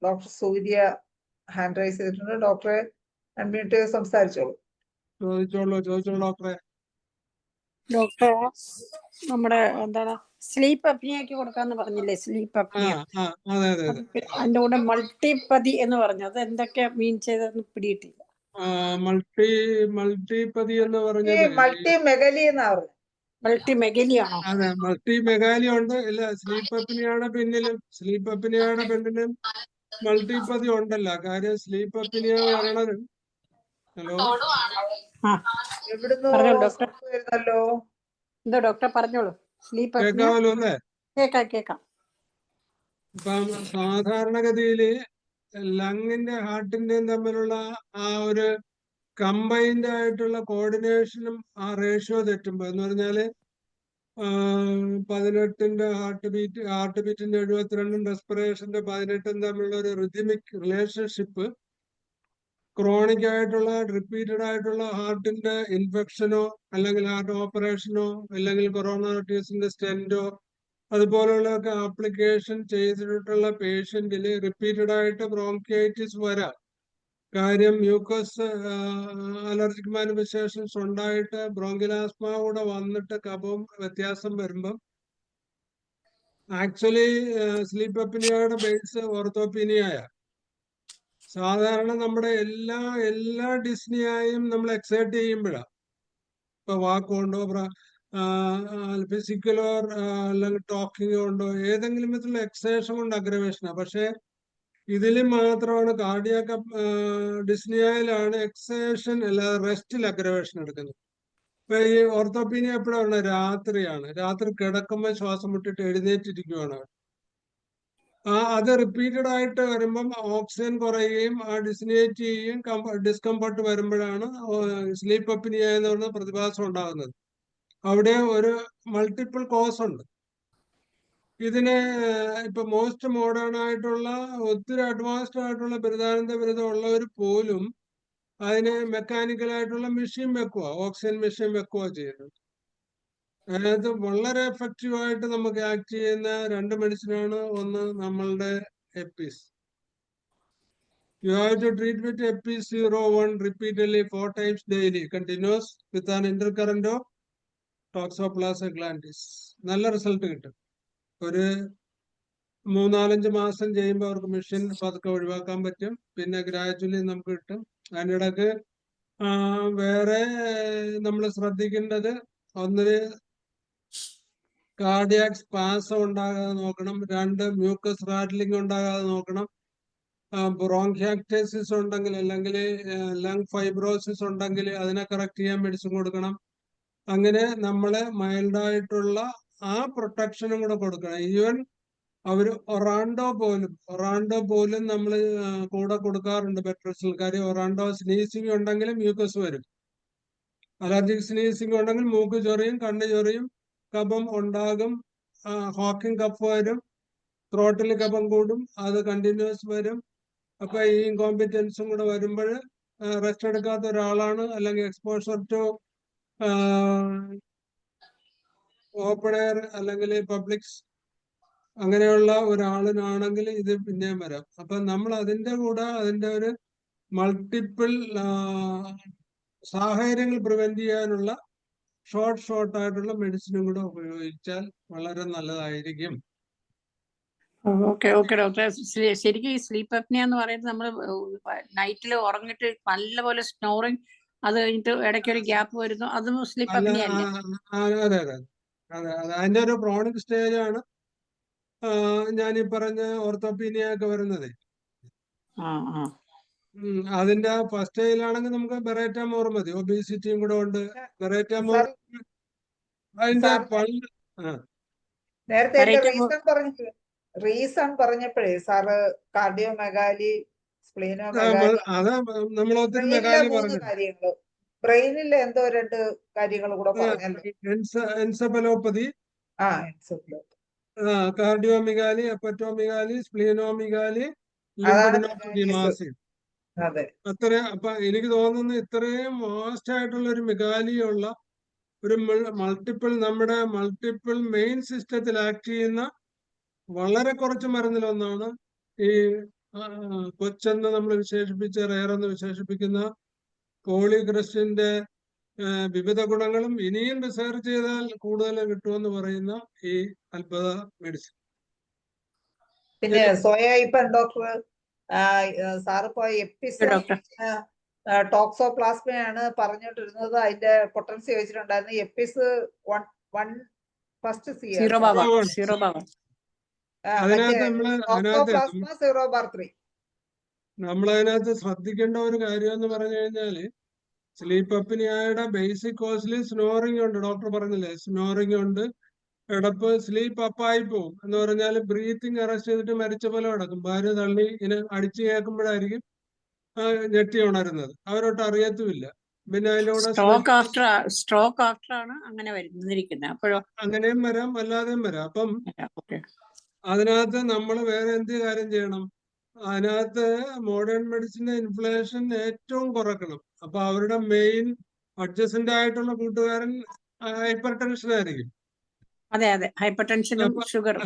Speaker 1: ഡോക്ടർ സൂര്യ ഹാൻഡ് റൈസ് ചെയ്തിട്ടുണ്ട്. ഡോക്ടറെ അൺമ്യൂട്ട് ചെയ്ത് സംസാരിച്ചോളൂ.
Speaker 2: ചോദിച്ചോളൂ ഡോക്ടറെ.
Speaker 3: ഡോക്ടർ, നമ്മുടെ എന്താണ് സ്ലീപ്പ് അപ്നിയക്ക് കൊടുക്കാന്ന് പറഞ്ഞില്ലേ? സ്ലീപ്പ് അപ്നിയ, അതിന്റെ കൂടെ മൾട്ടിപ്പതി എന്ന് പറഞ്ഞു. അത് എന്തൊക്കെ മീൻ ചെയ്തെന്ന് പിടിയിട്ടില്ല.
Speaker 2: മൾട്ടിപ്പതി എന്ന് പറഞ്ഞത്
Speaker 1: മൾട്ടിമെഗലി എന്നാ പറഞ്ഞു.
Speaker 3: മൾട്ടിമെഗലിയാണോ?
Speaker 2: അതെ, മൾട്ടിമെഗാലി ഉണ്ട്. ഇല്ല, സ്ലീപ്പ് അപ്നിയയുടെ പിന്നിലും മൾട്ടിപ്പതി ഉണ്ടല്ലോ. കാര്യം സ്ലീപ്പ് അപ്നിയ വരണത്. ഹലോ,
Speaker 1: എവിടുന്നോ
Speaker 3: എന്തോ ഡോക്ടർ പറഞ്ഞോളൂ. സ്ലീപ്പ്
Speaker 2: കേൾക്കാമല്ലോ അല്ലേ?
Speaker 3: കേക്കാം.
Speaker 2: ഇപ്പം സാധാരണഗതിയില് ലങ്ങിന്റെ ഹാർട്ടിന്റെയും തമ്മിലുള്ള ആ ഒരു കമ്പൈൻഡ് ആയിട്ടുള്ള കോർഡിനേഷനും ആ റേഷ്യോ തെറ്റുമ്പോ, എന്ന് പറഞ്ഞാല് 18ന്റെ ഹാർട്ട് ബീറ്റിന്റെ 72 റെസ്പിറേഷന്റെ 18 തമ്മിലുള്ള ഒരു റിഥമിക് റിലേഷൻഷിപ്പ് ക്രോണിക് ആയിട്ടുള്ള റിപ്പീറ്റഡ് ആയിട്ടുള്ള ഹാർട്ടിന്റെ ഇൻഫെക്ഷനോ അല്ലെങ്കിൽ ഹാർട്ട് ഓപ്പറേഷനോ അല്ലെങ്കിൽ കൊറോണറിറ്റീസിന്റെ സ്റ്റെന്റോ അതുപോലുള്ളതൊക്കെ ആപ്ലിക്കേഷൻ ചെയ്തിട്ടുള്ള പേഷ്യന്റില് റിപ്പീറ്റഡ് ആയിട്ട് ബ്രോങ്കിയൈറ്റിസ് വരാം. കാര്യം മ്യൂക്കസ് അലർജിക് മാനിഫെസ്റ്റേഷൻസ് ഉണ്ടായിട്ട് ബ്രോങ്കിലാസ്മ കൂടെ വന്നിട്ട് കഫം വ്യത്യാസം വരുമ്പം ആക്ച്വലി സ്ലീപ്പ് അപ്നിയയുടെ ബേസ് ഓർത്തോപീനിയായ. സാധാരണ നമ്മുടെ എല്ലാ ഡിസ്നിയായും നമ്മൾ എക്സൈറ്റ് ചെയ്യുമ്പോഴാണ്. ഇപ്പൊ വാക്കുകൊണ്ടോ ഫിസിക്കലോ അല്ലെങ്കിൽ ടോക്കിംഗ് കൊണ്ടോ ഏതെങ്കിലും വിധത്തിലുള്ള എക്സേഷൻ കൊണ്ട് അഗ്രവേഷനാണ്. പക്ഷെ ഇതിൽ മാത്രമാണ് കാർഡിയാക് ഡിസ്നിയയിലാണ് എക്സേഷൻ അല്ലാതെ റെസ്റ്റിൽ അഗ്രവേഷൻ എടുക്കുന്നത്. ഇപ്പൊ ഈ ഓർത്തോപീനിയ എപ്പോഴാണ്? രാത്രിയാണ്. രാത്രി കിടക്കുമ്പോൾ ശ്വാസം മുട്ടിട്ട് എഴുന്നേറ്റിരിക്കുവാണ്. അത് റിപ്പീറ്റഡ് ആയിട്ട് വരുമ്പം ഓക്സിജൻ കുറയുകയും ഡിസ്നിയേറ്റ് ചെയ്യുകയും ഡിസ്കംഫർട്ട് വരുമ്പോഴാണ് സ്ലീപ്പ് അപ്നിയ എന്ന് പറയുന്ന പ്രതിഭാസം ഉണ്ടാകുന്നത്. അവിടെ ഒരു മൾട്ടിപ്പിൾ കോസ് ഉണ്ട്. ഇതിന് ഇപ്പൊ മോസ്റ്റ് മോഡേൺ ആയിട്ടുള്ള ഒത്തിരി അഡ്വാൻസ്ഡ് ആയിട്ടുള്ള ബിരുദാനന്ദ ബിരുദം ഉള്ളവർ പോലും അതിന് മെക്കാനിക്കൽ ആയിട്ടുള്ള മെഷീൻ വെക്കുക, ഓക്സിജൻ മെഷീൻ വെക്കുക ചെയ്യുന്നത്. അതായത് വളരെ എഫക്റ്റീവ് ആയിട്ട് നമുക്ക് ആക്ട് ചെയ്യുന്ന 2 മെഡിസിനാണ്. ഒന്ന് നമ്മളുടെ Apis. You have to treat with Apis 01 repeatedly 4 times daily continuous with an intercurrent of ടോക്സോപ്ലാസ് ഗ്ലാൻഡിസ്. നല്ല റിസൾട്ട് കിട്ടും. ഒരു 3-4-5 മാസം ചെയ്യുമ്പോൾ അവർക്ക് മെഷീൻ പതുക്കെ ഒഴിവാക്കാൻ പറ്റും. പിന്നെ ഗ്രാജുവലി നമുക്ക് കിട്ടും. അതിനിടക്ക് വേറെ നമ്മൾ ശ്രദ്ധിക്കേണ്ടത്, ഒന്നിന് കാർഡിയാക് സ്പാസം ഉണ്ടാകാതെ നോക്കണം. 2 മ്യൂക്കസ് റാറ്റ്ലിംഗ് ഉണ്ടാകാതെ നോക്കണം. ബ്രോങ്ക്യാക്ടൈസിസ് ഉണ്ടെങ്കിൽ അല്ലെങ്കിൽ ലങ് ഫൈബ്രോസിസ് ഉണ്ടെങ്കിൽ അതിനെ കറക്റ്റ് ചെയ്യാൻ മെഡിസിൻ കൊടുക്കണം. അങ്ങനെ നമ്മളെ മൈൽഡായിട്ടുള്ള ആ പ്രൊട്ടക്ഷനും കൂടെ കൊടുക്കണം. ഈവൻ അവര് ഒറാണ്ടോ പോലും നമ്മൾ കൂടെ കൊടുക്കാറുണ്ട് ബെഡ്. കാര്യം ഒറാണ്ടോ സ്നീസിങ് ഉണ്ടെങ്കിൽ മ്യൂക്കസ് വരും. അലർജിക് സ്നീസിങ് ഉണ്ടെങ്കിൽ മൂക്ക് ചൊറിയും, കണ്ണ് ചൊറിയും, കഫം ഉണ്ടാകും, ഹോക്കിംഗ് കഫ് വരും, ത്രോട്ടിൽ കഫം കൂടും, അത് കണ്ടിന്യൂസ് വരും. അപ്പൊ ഈ ഇൻകോമ്പിറ്റൻസും കൂടെ വരുമ്പോൾ റെസ്റ്റ് എടുക്കാത്ത ഒരാളാണ് അല്ലെങ്കിൽ എക്സ്പോഷർ ടു ഓപ്പൺ എയർ അല്ലെങ്കിൽ പബ്ലിക്സ് അങ്ങനെയുള്ള ഒരാളിനാണെങ്കിൽ ഇത് പിന്നെയും വരാം. അപ്പൊ നമ്മൾ അതിന്റെ കൂടെ അതിന്റെ ഒരു മൾട്ടിപ്പിൾ സാഹചര്യങ്ങൾ പ്രിവെന്റ് ചെയ്യാനുള്ള ഷോർട്ട് ആയിട്ടുള്ള മെഡിസിനും കൂടെ ഉപയോഗിച്ചാൽ വളരെ നല്ലതായിരിക്കും.
Speaker 3: Okay doctor. ശരിക്കും ഈ സ്ലീപ്പ് അപ്നിയ എന്ന് പറയുന്നത് നമ്മൾ നൈറ്റിൽ ഉറങ്ങിട്ട് നല്ലപോലെ സ്നോറിങ്, അത് കഴിഞ്ഞിട്ട് ഇടയ്ക്ക് ഒരു ഗ്യാപ്പ് വരുന്നു, അതും സ്ലീപ്പ് അപ്നിയ അല്ലേ?
Speaker 2: അതെ. അതിന്റെ ഒരു ക്രോണിക് സ്റ്റേജ് ആണ് ഞാൻ ഈ പറഞ്ഞ ഓർത്തോപീനിയ ഒക്കെ വരുന്നത്. അതിന്റെ ഫസ്റ്റ് സ്റ്റേജിലാണെങ്കിൽ നമുക്ക് ബെറേറ്റാമോർ മതി. ഒബീസിറ്റിയും കൂടെ ഉണ്ട്. ബെറേറ്റാമോർ അതിന്റെ
Speaker 1: നേരത്തെ എന്റെ റീസൺ പറഞ്ഞപ്പോഴേ സാറ് കാർഡിയോമെഗാലി, സ്പ്ലീനോമെഗാലി, കാര്യങ്ങള് ബ്രെയിനിലെ എന്തോ 2 കാര്യങ്ങൾ കൂടെ പറഞ്ഞല്ലോ.
Speaker 2: Encephalopathy, cardiomegaly, hepatomegaly, splenomegaly, lymphadenopathy. അത്ര. അപ്പൊ എനിക്ക് തോന്നുന്നു ഇത്രയും വാസ്റ്റ് ആയിട്ടുള്ള ഒരു മെഗാലിയുള്ള ഒരു നമ്മുടെ മൾട്ടിപ്പിൾ മെയിൻ സിസ്റ്റത്തിൽ ആക്ട് ചെയ്യുന്ന വളരെ കുറച്ച് മരുന്നിലൊന്നാണ് ഈ കൊച്ചെന്ന് നമ്മൾ റെയർ എന്ന് വിശേഷിപ്പിക്കുന്ന പോളിഗ്രസ്റ്റിന്റെ വിവിധ ഗുണങ്ങളും ഇനിയും റിസർച്ച് ചെയ്താൽ കൂടുതൽ കിട്ടുമെന്ന് പറയുന്ന ഈ അത്ഭുത മെഡിസിൻ.
Speaker 1: പിന്നെ സോയായിപ്പൻ ഡോക്ടർ സാറിപ്പോ ടോക്സോപ്ലാസ്മയാണ് പറഞ്ഞോണ്ടിരുന്നത്. അതിന്റെ പൊട്ടൻസി വെച്ചിട്ടുണ്ടായിരുന്നു. എപ്പിസ് 1 ഫസ്റ്റ്
Speaker 2: നമ്മളതിനകത്ത് ശ്രദ്ധിക്കേണ്ട ഒരു കാര്യം എന്ന് പറഞ്ഞു കഴിഞ്ഞാല് സ്ലീപ്പ് അപ്നിയയുടെ ബേസിക് കോസിൽ സ്നോറിംഗ് ഉണ്ട്. ഡോക്ടർ പറഞ്ഞില്ലേ, സ്നോറിംഗ് ഉണ്ട്. കിടപ്പ് സ്ലീപ്പ് അപ്പായി പോകും എന്ന് പറഞ്ഞാൽ ബ്രീത്തിങ് അറസ്റ്റ് ചെയ്തിട്ട് മരിച്ച പോലെ കിടക്കും. ഭാര്യ തള്ളി ഇങ്ങനെ അടിച്ചു കേൾക്കുമ്പോഴായിരിക്കും ഞെട്ടി ഉണരുന്നത്. അവരോട്ട് അറിയത്തുമില്ല. പിന്നെ അതിലൂടെ
Speaker 3: സ്ട്രോക്ക് ആഫ്റ്റർ ആണ് അങ്ങനെ വരുന്നിരിക്കുന്നത്. അപ്പോഴോ
Speaker 2: അങ്ങനെയും വരാം, അല്ലാതെയും വരാം. അപ്പം അതിനകത്ത് നമ്മൾ വേറെ എന്ത് കാര്യം ചെയ്യണം? അതിനകത്ത് മോഡേൺ മെഡിസിന്റെ ഇൻഫ്ലേഷൻ ഏറ്റവും കുറക്കണം. അപ്പൊ അവരുടെ മെയിൻ അഡ്ജസ്റ്റന്റ് ആയിട്ടുള്ള കൂട്ടുകാരൻ ഹൈപ്പർ ടെൻഷൻ ആയിരിക്കും.
Speaker 3: അതെ, ഹൈപ്പർ ടെൻഷനും ഷുഗറും.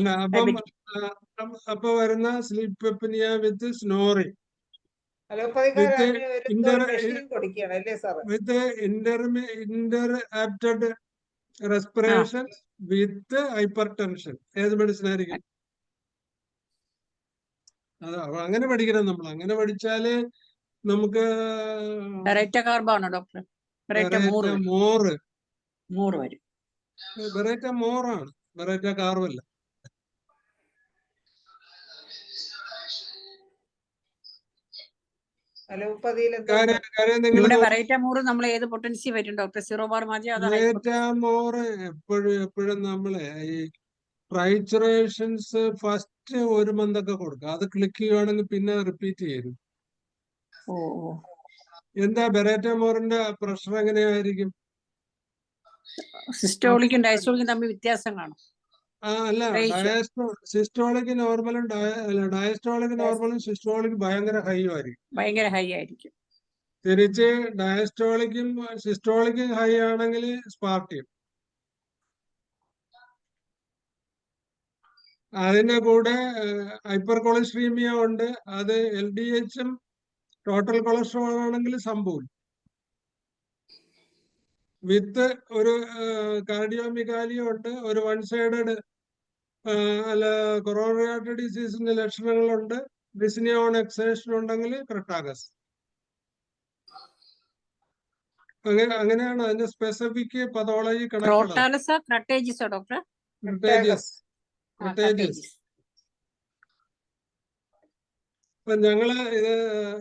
Speaker 2: അപ്പൊ വരുന്ന സ്ലീപ്പ് അപ്നിയ വിത്ത് സ്നോറിംഗ്, വിത്ത് ഇന്റർ ആപ്റ്റഡ് റെസ്പിറേഷൻ വിത്ത് ഹൈപ്പർ ടെൻഷൻ. ഏത് മെഡിസിൻ ആയിരിക്കും? അങ്ങനെ പഠിക്കണം നമ്മൾ. അങ്ങനെ പഠിച്ചാല് നമുക്ക്
Speaker 3: ബെറേറ്റ
Speaker 2: മോറാണ്, ബെറേറ്റ കാർബല്ല. എപ്പോഴും നമ്മള് ഈ ട്രൈച്ചുറേഷൻസ് ഫസ്റ്റ് 1 month ഒക്കെ കൊടുക്കുക. അത് ക്ലിക്ക് ചെയ്യുവാണെങ്കിൽ പിന്നെ റിപ്പീറ്റ് ചെയ്യും. എന്താ ബെറേറ്റാമോറിന്റെ പ്രഷർ എങ്ങനെയായിരിക്കും?
Speaker 3: സിസ്റ്റോളിക്കും ഡയസ്റ്റോളിക്കും തമ്മിൽ വ്യത്യാസം കാണും.
Speaker 2: അല്ല, സിസ്റ്റോളിക് നോർമലും ഡയസ്റ്റോളിക് നോർമലും സിസ്റ്റോളിക് ഭയങ്കര ഹൈ ആയിരിക്കും. തിരിച്ച് ഡയസ്റ്റോളിക്കും സിസ്റ്റോളിക്കും ഹൈ ആണെങ്കിൽ സ്പാർട്ടിയും. അതിന്റെ കൂടെ ഹൈപ്പർ കൊളസ്ട്രീമിയ ഉണ്ട്. അത് LDH-ഉം ടോട്ടൽ കൊളസ്ട്രോൾ ആണെങ്കിൽ സംഭവം വിത്ത് ഒരു കാർഡിയോമിഗാലിയും ഉണ്ട്. ഒരു 1 സൈഡഡ് കൊറോണറി ആർട്ടറി ഡിസീസിന്റെ ലക്ഷണങ്ങളുണ്ട്. ഡിസ്നിയ ഓൺ എക്സേഷൻ ഉണ്ടെങ്കിൽ ക്രെട്ടാഗസ്. അങ്ങനെയാണ് അതിന്റെ സ്പെസിഫിക് പതോളജി ഇപ്പൊ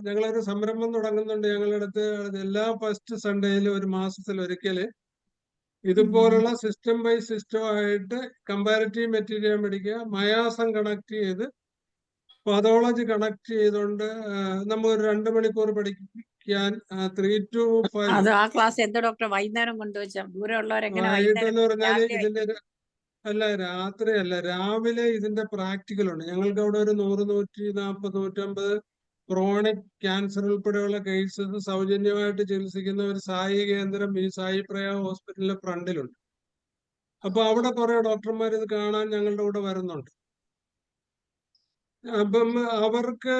Speaker 2: ഞങ്ങളൊരു സംരംഭം തുടങ്ങുന്നുണ്ട്. ഞങ്ങളുടെ അടുത്ത് എല്ലാ ഫസ്റ്റ് സൺഡേയിലും ഒരു മാസത്തിൽ ഒരിക്കല് ഇതുപോലുള്ള സിസ്റ്റം ബൈ സിസ്റ്റം ആയിട്ട് കമ്പാരിറ്റീവ് മെറ്റീരിയൽ പഠിക്കുക, മയാസം കണക്ട് ചെയ്ത് പതോളജി കണക്ട് ചെയ്തുകൊണ്ട് നമ്മൾ ഒരു 2 മണിക്കൂർ പഠിക്കാൻ 3 to 5.
Speaker 3: അത് ആ ക്ലാസ് എന്താ ഡോക്ടർ വൈകുന്നേരം കൊണ്ടുവച്ചാ ദൂരമുള്ളവരെങ്ങനെ
Speaker 2: വൈകിട്ടെന്ന് പറഞ്ഞാല്
Speaker 3: രാവിലെ
Speaker 2: ഇതിന്റെ അല്ല, രാത്രിയല്ല, രാവിലെ ഇതിന്റെ പ്രാക്ടിക്കൽ ഉണ്ട്. ഞങ്ങൾക്ക് അവിടെ ഒരു 100, 140, 150 ക്രോണിക് ക്യാൻസർ ഉൾപ്പെടെയുള്ള കേസസ് സൗജന്യമായിട്ട് ചികിത്സിക്കുന്ന ഒരു സായി കേന്ദ്രം ഈ സായി പ്രയ ഹോസ്പിറ്റലിന്റെ ഫ്രണ്ടിലുണ്ട്. അപ്പൊ അവിടെ കുറെ ഡോക്ടർമാർ ഇത് കാണാൻ ഞങ്ങളുടെ കൂടെ വരുന്നുണ്ട്. അപ്പം അവർക്ക്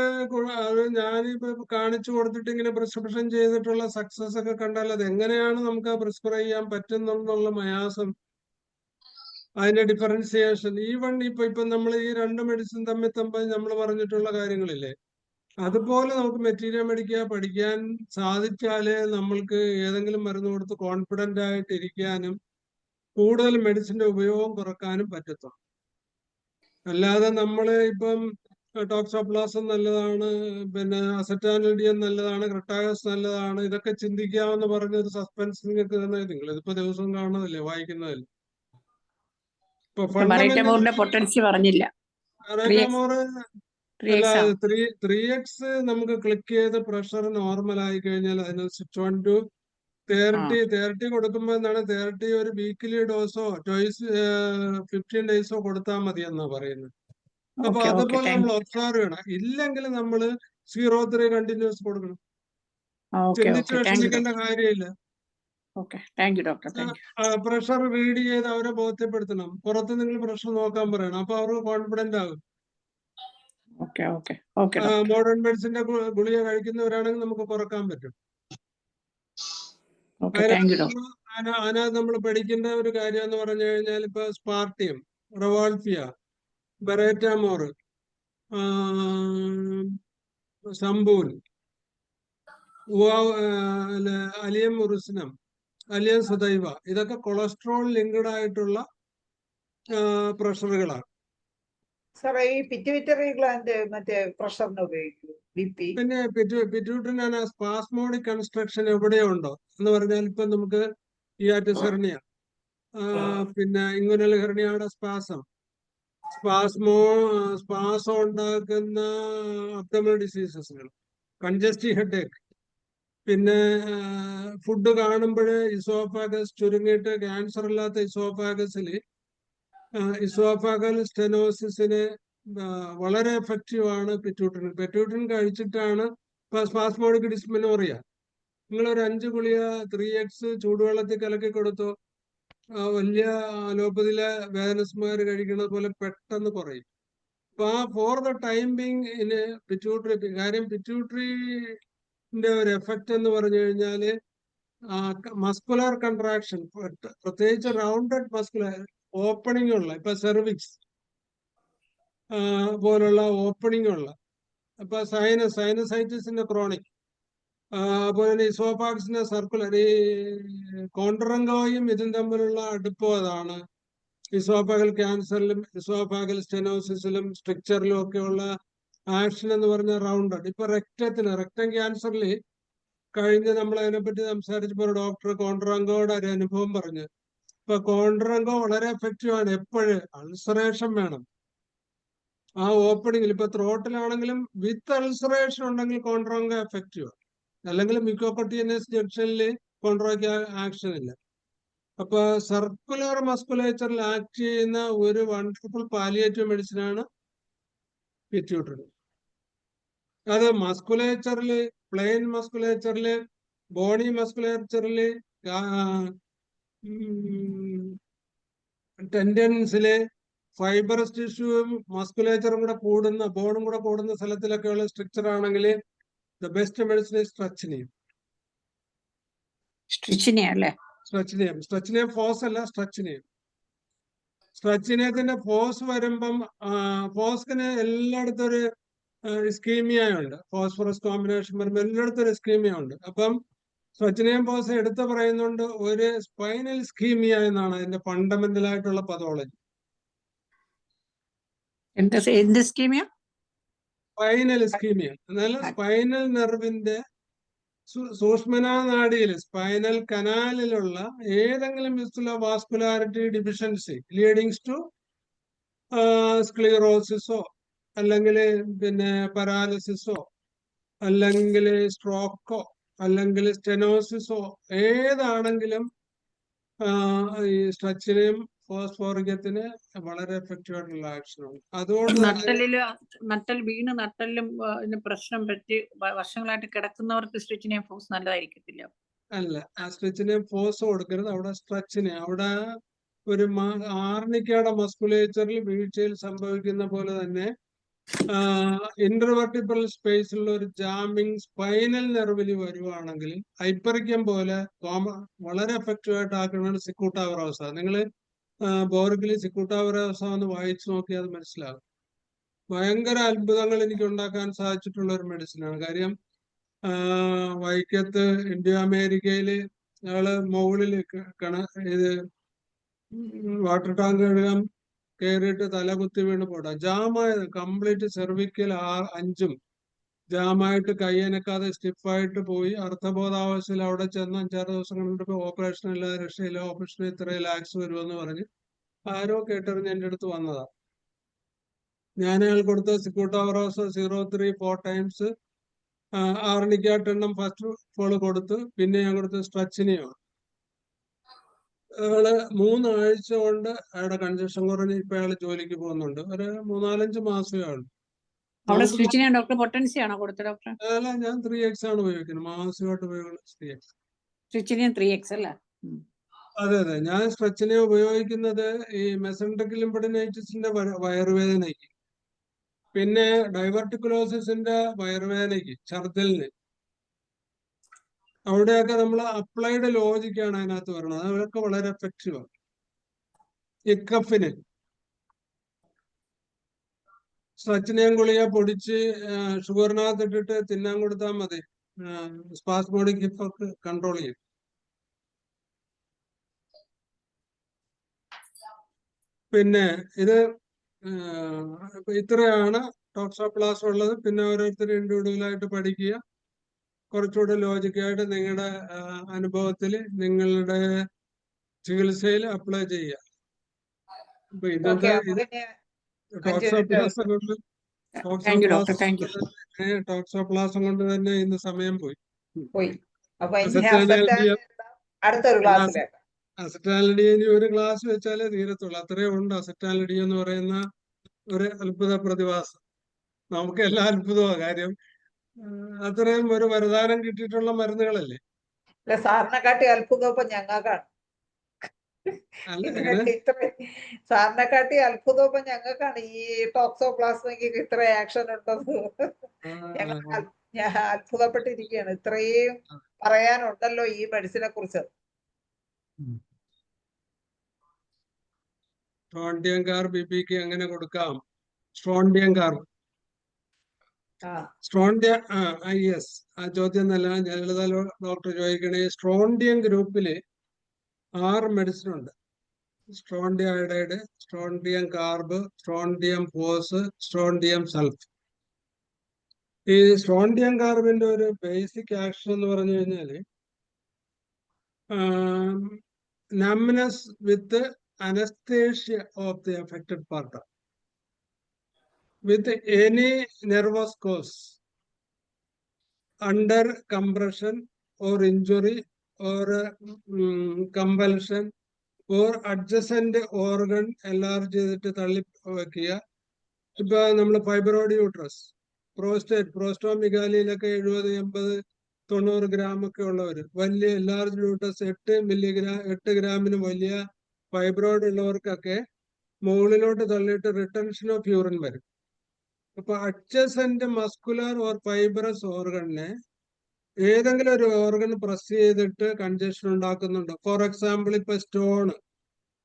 Speaker 2: അത് ഞാനിപ്പോ കാണിച്ചു കൊടുത്തിട്ട് ഇങ്ങനെ പ്രിസ്ക്രിപ്ഷൻ ചെയ്തിട്ടുള്ള സക്സസ് ഒക്കെ കണ്ടാൽ അത് എങ്ങനെയാണ് നമുക്ക് പ്രിസ്ക്രൈബ് ചെയ്യാൻ പറ്റുന്നുള്ള മയാസം, അതിന്റെ ഡിഫറൻസിയേഷൻ, ഈവൺ ഇപ്പൊ നമ്മൾ ഈ 2 മെഡിസിൻ തമ്മിൽ നമ്മൾ പറഞ്ഞിട്ടുള്ള കാര്യങ്ങളില്ലേ, അതുപോലെ നമുക്ക് മെറ്റീരിയൽ പഠിക്കാൻ സാധിച്ചാലേ നമ്മൾക്ക് ഏതെങ്കിലും മരുന്ന് കൊടുത്ത് കോൺഫിഡന്റ് ആയിട്ട് ഇരിക്കാനും കൂടുതൽ മെഡിസിന്റെ ഉപയോഗം കുറക്കാനും പറ്റത്തുള്ളൂ. അല്ലാതെ നമ്മള് ഇപ്പം ടോക്സോപ്ലാസം നല്ലതാണ്, പിന്നെ അസറ്റാനിഡിയം നല്ലതാണ്, ക്രിട്ടാഗസ് നല്ലതാണ്, ഇതൊക്കെ ചിന്തിക്കാമെന്ന് പറഞ്ഞൊരു സസ്പെൻസ് നിങ്ങൾക്ക് തന്നെ നിങ്ങൾ ഇതിപ്പോ ദിവസവും കാണുന്നതല്ലേ, വായിക്കുന്നതല്ലേ. ഇപ്പൊ
Speaker 3: പാരസെറ്റമോളിന്റെ പൊട്ടൻസി പറഞ്ഞില്ല.
Speaker 2: പാരസെറ്റമോൾ അല്ല, 3x നമുക്ക് ക്ലിക്ക് ചെയ്ത് പ്രഷർ നോർമൽ ആയി കഴിഞ്ഞാൽ അതിന് 61 to 30 കൊടുക്കുമ്പോ എന്താണ് 30 ഒരു വീക്കിലി ഡോസോ ട്വൈസ് 15 ഡേയ്സോ കൊടുത്താൽ മതി എന്നാ പറയുന്നത്. അപ്പൊ അതുപോലെ നമ്മൾ ഒബ്സർവ് ചെയ്യണം. ഇല്ലെങ്കിൽ നമ്മൾ 0.3 കണ്ടിന്യൂസ് കൊടുക്കണം. ചിന്തിച്ച് വിഷമിക്കേണ്ട കാര്യമില്ല. പ്രഷർ റീഡ് ചെയ്ത് അവരെ ബോധ്യപ്പെടുത്തണം. പുറത്ത് നിങ്ങൾ പ്രഷർ നോക്കാൻ പറയണം. അപ്പൊ അവർക്ക് കോൺഫിഡന്റ് ആകും. മോഡേൺ മെഡിസിന്റെ ഗുളിക കഴിക്കുന്നവരാണെങ്കിൽ നമുക്ക് കുറക്കാൻ പറ്റും. അതിനകത്ത് നമ്മൾ പഠിക്കേണ്ട ഒരു കാര്യം എന്ന് പറഞ്ഞു കഴിഞ്ഞാൽ ഇപ്പൊ സ്പാർട്ടിയം, റെവോൾഫിയ, ബെറേറ്റാമോർ, സംബൂൽ, അലിയം ഉറുസിനം, അലിയം സദൈവ, ഇതൊക്കെ കൊളസ്ട്രോൾ ലിങ്ക്ഡ് ആയിട്ടുള്ള പ്രഷറുകളാണ്.
Speaker 1: സാറേ ഈ പിറ്റ്യൂട്ടറി ഗ്ലാൻഡ് മറ്റേ പ്രഷറിന് ഉപയോഗിക്കൂ?
Speaker 2: പിന്നെ പിറ്റ്യൂട്ടറിന് സ്പാസ്മോഡിക് കൺസ്ട്രക്ഷൻ എവിടെയുണ്ടോ എന്ന് പറഞ്ഞാൽ ഇപ്പൊ നമുക്ക് ഹിയാറ്റസ് ഹെർണിയ, പിന്നെ ഇങ്ങനെയുള്ള ഹെർണിയയുടെ സ്പാസം ഉണ്ടാക്കുന്ന അബ്ഡോമിനൽ ഡിസീസസുകൾ, കൺജസ്റ്റീവ് ഹെഡേക്ക്, പിന്നെ ഫുഡ് കാണുമ്പോൾ ഇസോഫാഗസ് ചുരുങ്ങിയിട്ട് ക്യാൻസർ ഇല്ലാത്ത ഇസോഫാഗസിൽ ഇസോഫാഗൽ സ്റ്റെനോസിസിന് വളരെ എഫക്റ്റീവ് ആണ് പിറ്റ്യൂട്ടറിൻ. പിറ്റ്യൂട്ടറിൻ കഴിച്ചിട്ടാണ് സ്പാസ്മോഡിക് ഡിസ്മെനോറിയ. നിങ്ങളൊരു 5 ഗുളിക 3x ചൂടുവെള്ളത്തിൽ കലക്കി കൊടുത്തു, വലിയ അലോപ്പതിയിലെ വേദനസ്മാര് കഴിക്കുന്നത് പോലെ പെട്ടെന്ന് കുറയും. അപ്പൊ for the time being pituitary, കാര്യം പിറ്റ്യൂട്ടറിന്റെ ഒരു എഫക്റ്റ് എന്ന് പറഞ്ഞു കഴിഞ്ഞാല് മസ്കുലർ കൺട്രാക്ഷൻ, പ്രത്യേകിച്ച് റൗണ്ടഡ് മസ്കുലർ ഓപ്പണിംഗ് ഉള്ള, ഇപ്പൊ സെർവിക്സ് പോലുള്ള ഓപ്പണിംഗ് ഉള്ള, ഇപ്പൊ സൈനസൈറ്റിസിന്റെ ക്രോണിക്, അതുപോലെ തന്നെ ഇസോഫാഗസിന്റെ സർക്കുലർ, ഈ കോൺട്രങ്കോയും ഇതും തമ്മിലുള്ള അടുപ്പം അതാണ്. ഇസോഫാഗൽ ക്യാൻസറിലും ഇസോഫാഗൽ സ്റ്റെനോസിസിലും സ്ട്രക്ചറിലും ഒക്കെയുള്ള ആക്ഷൻ എന്ന് പറഞ്ഞ റൗണ്ടഡ്. ഇപ്പൊ റെക്ടം ക്യാൻസറിൽ കഴിഞ്ഞ് നമ്മൾ അതിനെപ്പറ്റി സംസാരിച്ചപ്പോൾ ഒരു ഡോക്ടർ കോൺട്രങ്കോയുടെ ഒരു അനുഭവം പറഞ്ഞു. ഇപ്പൊ കോൺട്രങ്കോ വളരെ എഫക്റ്റീവ് ആണ്. എപ്പോഴും അൾസറേഷൻ വേണം ആ ഓപ്പണിങ്ങിൽ. ഇപ്പൊ ത്രോട്ടിലാണെങ്കിലും വിത്ത് അൾസറേഷൻ ഉണ്ടെങ്കിൽ കോൺട്രോങ്ക എഫക്റ്റീവ്, അല്ലെങ്കിൽ മിക്കോക്കോട്ടിയനസ് ജംഗ്ഷനിൽ കോൺട്രോയ്ക്ക് ആക്ഷൻ ഇല്ല. അപ്പൊ സർക്കുലർ മസ്കുലേച്ചറിൽ ആക്ട് ചെയ്യുന്ന ഒരു വണ്ടർഫുൾ പാലിയേറ്റീവ് മെഡിസിൻ ആണ് പിറ്റ്യൂട്ടറി. അത് മസ്കുലേച്ചറില്, പ്ലെയിൻ മസ്കുലേച്ചറില്, ബോണി മസ്കുലേച്ചറില്, ടെൻഡൻസില്, ഫൈബറസ് ടിഷ്യൂവും മസ്കുലേച്ചറും കൂടെ കൂടുന്ന, ബോണും കൂടെ കൂടുന്ന സ്ഥലത്തിലൊക്കെയുള്ള സ്ട്രക്ചർ ആണെങ്കിൽ ദ ബെസ്റ്റ് മെഡിസിൻ സ്ട്രെച്ചിനിയം. സ്ട്രെച്ചിനിയം ഫോസ് അല്ല, സ്ട്രെച്ചിനിയം. സ്ട്രെച്ചിനിയത്തിന്റെ ഫോസ് വരുമ്പം ഫോസ്കിന് എല്ലായിടത്തും ഒരു ഇസ്കീമിയ ഉണ്ട്. ഫോസ്ഫറസ് കോമ്പിനേഷൻ വരുമ്പോൾ എല്ലായിടത്തും ഒരു ഇസ്കീമിയ ഉണ്ട്. അപ്പം സ്ട്രെച്ചിനിയം ഫോസ് എടുത്ത് പറയുന്നുണ്ട് ഒരു സ്പൈനൽ ഇസ്കീമിയ എന്നാണ് അതിന്റെ ഫണ്ടമെന്റൽ ആയിട്ടുള്ള പതോളജി. Spinal ischaemia. എന്നാൽ സ്പൈനൽ നെർവിന്റെ സൂക്ഷ്മനാനാഡിയിൽ സ്പൈനൽ കനാലിലുള്ള ഏതെങ്കിലും വിധത്തിലുള്ള വാസ്കുലാരിറ്റി ഡിഫിഷ്യൻസി ലീഡിങ്സ് ടു സ്ക്ലീറോസിസോ അല്ലെങ്കിൽ പിന്നെ പരാലിസിസോ അല്ലെങ്കിൽ സ്ട്രോക്കോ അല്ലെങ്കിൽ സ്റ്റെനോസിസോ ഏതാണെങ്കിലും ഈ സ്ട്രെച്ചിനെയും ഫോസ്ഫോറിക്കത്തിന് വളരെ എഫക്റ്റീവ് ആയിട്ടുള്ള ആക്ഷനുണ്ട്. അതുകൊണ്ട്
Speaker 3: നട്ടൽ വീണ് നട്ടലിലും പ്രശ്നം പറ്റി വർഷങ്ങളായിട്ട് കിടക്കുന്നവർക്ക് സ്ട്രെച്ചിനെയും ഫോസ് നല്ലതായിരിക്കത്തില്ല.
Speaker 2: അല്ല, ആ സ്ട്രെച്ചിനെയും ഫോഴ്സ് കൊടുക്കരുത്. അവിടെ സ്ട്രെച്ചിനെ അവിടെ ഒരു ആർണിക്കയുടെ മസ്കുലേച്ചറിൽ വീഴ്ചയിൽ സംഭവിക്കുന്ന പോലെ തന്നെ ഇന്റർവെർട്ടിബ്രൽ സ്പേസിലുള്ള ഒരു ജാമിങ് സ്പൈനൽ നെർവിൽ വരുവാണെങ്കിൽ ഹൈപ്പറിക്കം പോലെ വളരെ എഫക്റ്റീവ് ആയിട്ട് ആക്കുന്നതാണ് സിക്കൂട്ടാവറോസ. നിങ്ങൾ ബോർഗിലി സിക്കൂട്ടാവറോസ എന്ന് വായിച്ചു നോക്കിയാൽ അത് മനസ്സിലാകും. ഭയങ്കര അത്ഭുതങ്ങൾ എനിക്ക് ഉണ്ടാക്കാൻ സാധിച്ചിട്ടുള്ള ഒരു മെഡിസിനാണ്. കാര്യം വൈക്കത്ത് ഇന്ത്യ അമേരിക്കയില് ഞങ്ങള് മുകളിൽ ഇത് വാട്ടർ ടാങ്ക് കഴുകാൻ കയറിയിട്ട് തലകുത്തി വീണ് പോടാ ജാമായത് കംപ്ലീറ്റ് സെർവിക്കൽ 5ഉം ജാമായിട്ട് കൈയനക്കാതെ സ്റ്റിഫായിട്ട് പോയി അർത്ഥബോധാവസ്ഥയിൽ അവിടെ ചെന്ന് 5-6 ദിവസം കണ്ടിട്ട് ഓപ്പറേഷൻ ഇല്ലാതെ രക്ഷയില്ല, ഓപ്പറേഷൻ ഇത്ര ലാക്സ് വരുമെന്ന് പറഞ്ഞ് ആരോ കേട്ടറിഞ്ഞ് എൻ്റെ അടുത്ത് വന്നതാ. ഞാൻ അയാൾ കൊടുത്ത സിക്കൂട്ടാവറോസ് 0.3-4 ടൈംസ് ആർണിക്കാട്ടെണ്ണം ഫസ്റ്റ് ഫോള് കൊടുത്ത് പിന്നെ ഞാൻ കൊടുത്ത സ്ട്രെച്ചിനെയാണ്. അയാള് 3 ആഴ്ച കൊണ്ട് അയാളുടെ കൺജഷൻ കുറഞ്ഞ് ഇപ്പൊ അയാൾ ജോലിക്ക് പോകുന്നുണ്ട്. ഒരു 3-4-5 മാസമേ ആള്.
Speaker 3: ഡോക്ടർ പൊട്ടൻസി ആണോ കൊടുത്തത് ഡോക്ടർ?
Speaker 2: അല്ല, ഞാൻ 3x ആണ് ഉപയോഗിക്കുന്നത്. മാനസികമായിട്ട് ഉപയോഗിക്കുന്നത് 3x.
Speaker 3: സ്ട്രെച്ചിനെയും 3x അല്ലേ?
Speaker 2: അതെ അതെ, ഞാൻ സ്ട്രെച്ചിനെ ഉപയോഗിക്കുന്നത് ഈ മെസൻട്രിക് ലിംഫഡിനൈറ്റിസിന്റെ വയറുവേദനയ്ക്ക്, പിന്നെ ഡൈവർട്ടിക്കുലോസിന്റെ വയറുവേദനയ്ക്ക്, ഛർദിലിന്. അവിടെയൊക്കെ നമ്മൾ അപ്ലൈഡ് ലോജിക്കാണ് അതിനകത്ത് വരുന്നത്. അതൊക്കെ വളരെ എഫക്റ്റീവാണ്. ഇക്കഫിന് സ്ട്രെച്ചിനെയും ഗുളിക പൊടിച്ച് ഷുഗറിനകത്ത് ഇട്ടിട്ട് തിന്നാൻ കൊടുത്താൽ മതി. സ്പാസ്മോഡിക് ഹിപ്പൊക്കെ കൺട്രോൾ ചെയ്യും. പിന്നെ ഇത് ഇത്രയാണ് ടോക്സോപ്ലാസം ഉള്ളത്. പിന്നെ ഓരോരുത്തരും ഇൻഡിവിജ്വലായിട്ട് പഠിക്കുക. കുറച്ചുകൂടെ ലോജിക്കായിട്ട് നിങ്ങളുടെ അനുഭവത്തിൽ നിങ്ങളുടെ ചികിത്സയിൽ അപ്ലൈ ചെയ്യുക. ഇപ്പൊ ഇന്നത്തെ ടോക്സോപ്ലാസം കൊണ്ട് തന്നെ ഇന്ന് സമയം പോയി. അസറ്റാലിഡിയൻ ഒരു ക്ലാസ് വെച്ചാലേ തീരത്തുള്ളൂ. അത്രയേ ഉണ്ട് അസറ്റാലിഡിയ എന്ന് പറയുന്ന ഒരു അത്ഭുത പ്രതിഭാസം. നമുക്ക് എല്ലാ അത്ഭുതമാണ്. കാര്യം അത്രയും ഒരു വരദാനം കിട്ടിയിട്ടുള്ള മരുന്നുകളല്ലേ.
Speaker 1: സാറിനെക്കാട്ടി അത്ഭുതം ഇപ്പൊ ഞങ്ങൾക്കാണ്. സാറിനെക്കാട്ടി അത്ഭുതം ഇപ്പൊ ഞങ്ങൾക്കാണ് ഈ ടോക്സോപ്ലാസ്മയ്ക്ക് ഇത്ര ആക്ഷൻ ഉണ്ടെന്ന് ഞാൻ അത്ഭുതപ്പെട്ടിരിക്കുകയാണ്. ഇത്രയും പറയാനുണ്ടല്ലോ ഈ മെഡിസിനെ കുറിച്ച്.
Speaker 2: സ്ട്രോണ്ടിയം കാർ ബിപിക്ക് എങ്ങനെ കൊടുക്കാം? സ്ട്രോണ്ടിയം കാർ യെസ്, ആ ചോദ്യം നല്ല ലളിത ഡോക്ടർ ചോദിക്കണേ. സ്ട്രോണ്ടിയം ഗ്രൂപ്പില് 6 മെഡിസിൻ ഉണ്ട്. Strontium iodide, strontium carb, strontium phos, strontium sulph. ഈ സ്ട്രോണ്ടിയം കാർബിന്റെ ഒരു ബേസിക് ആക്ഷൻ എന്ന് പറഞ്ഞു കഴിഞ്ഞാല് numbness with anesthesia of the affected part with any nervous cause under compression or injury or compulsion or adjacent organ enlarge ചെയ്തിട്ട് തള്ളി വെക്കുക. ഇപ്പൊ നമ്മൾ ഫൈബ്രോയിഡ് യൂട്രസ്, പ്രോസ്റ്റോമിഗാലിയിലൊക്കെ 70-80-90 ഗ്രാം ഒക്കെ ഉള്ളവര്, വലിയ എൻലാർജ് യൂട്രസ് 8 ഗ്രാമിന് വലിയ ഫൈബ്രോയിഡ് ഉള്ളവർക്കൊക്കെ മുകളിലോട്ട് തള്ളിയിട്ട് റിട്ടൻഷൻ ഓഫ് യൂറിൻ വരും. അപ്പൊ അഡ്ജസന്റ് മസ്കുലർ ഓർ ഫൈബ്രസ് ഓർഗണിനെ ഏതെങ്കിലും ഒരു ഓർഗൻ പ്രസ് ചെയ്തിട്ട് കൺജഷൻ ഉണ്ടാക്കുന്നുണ്ടോ? ഫോർ എക്സാമ്പിൾ ഇപ്പൊ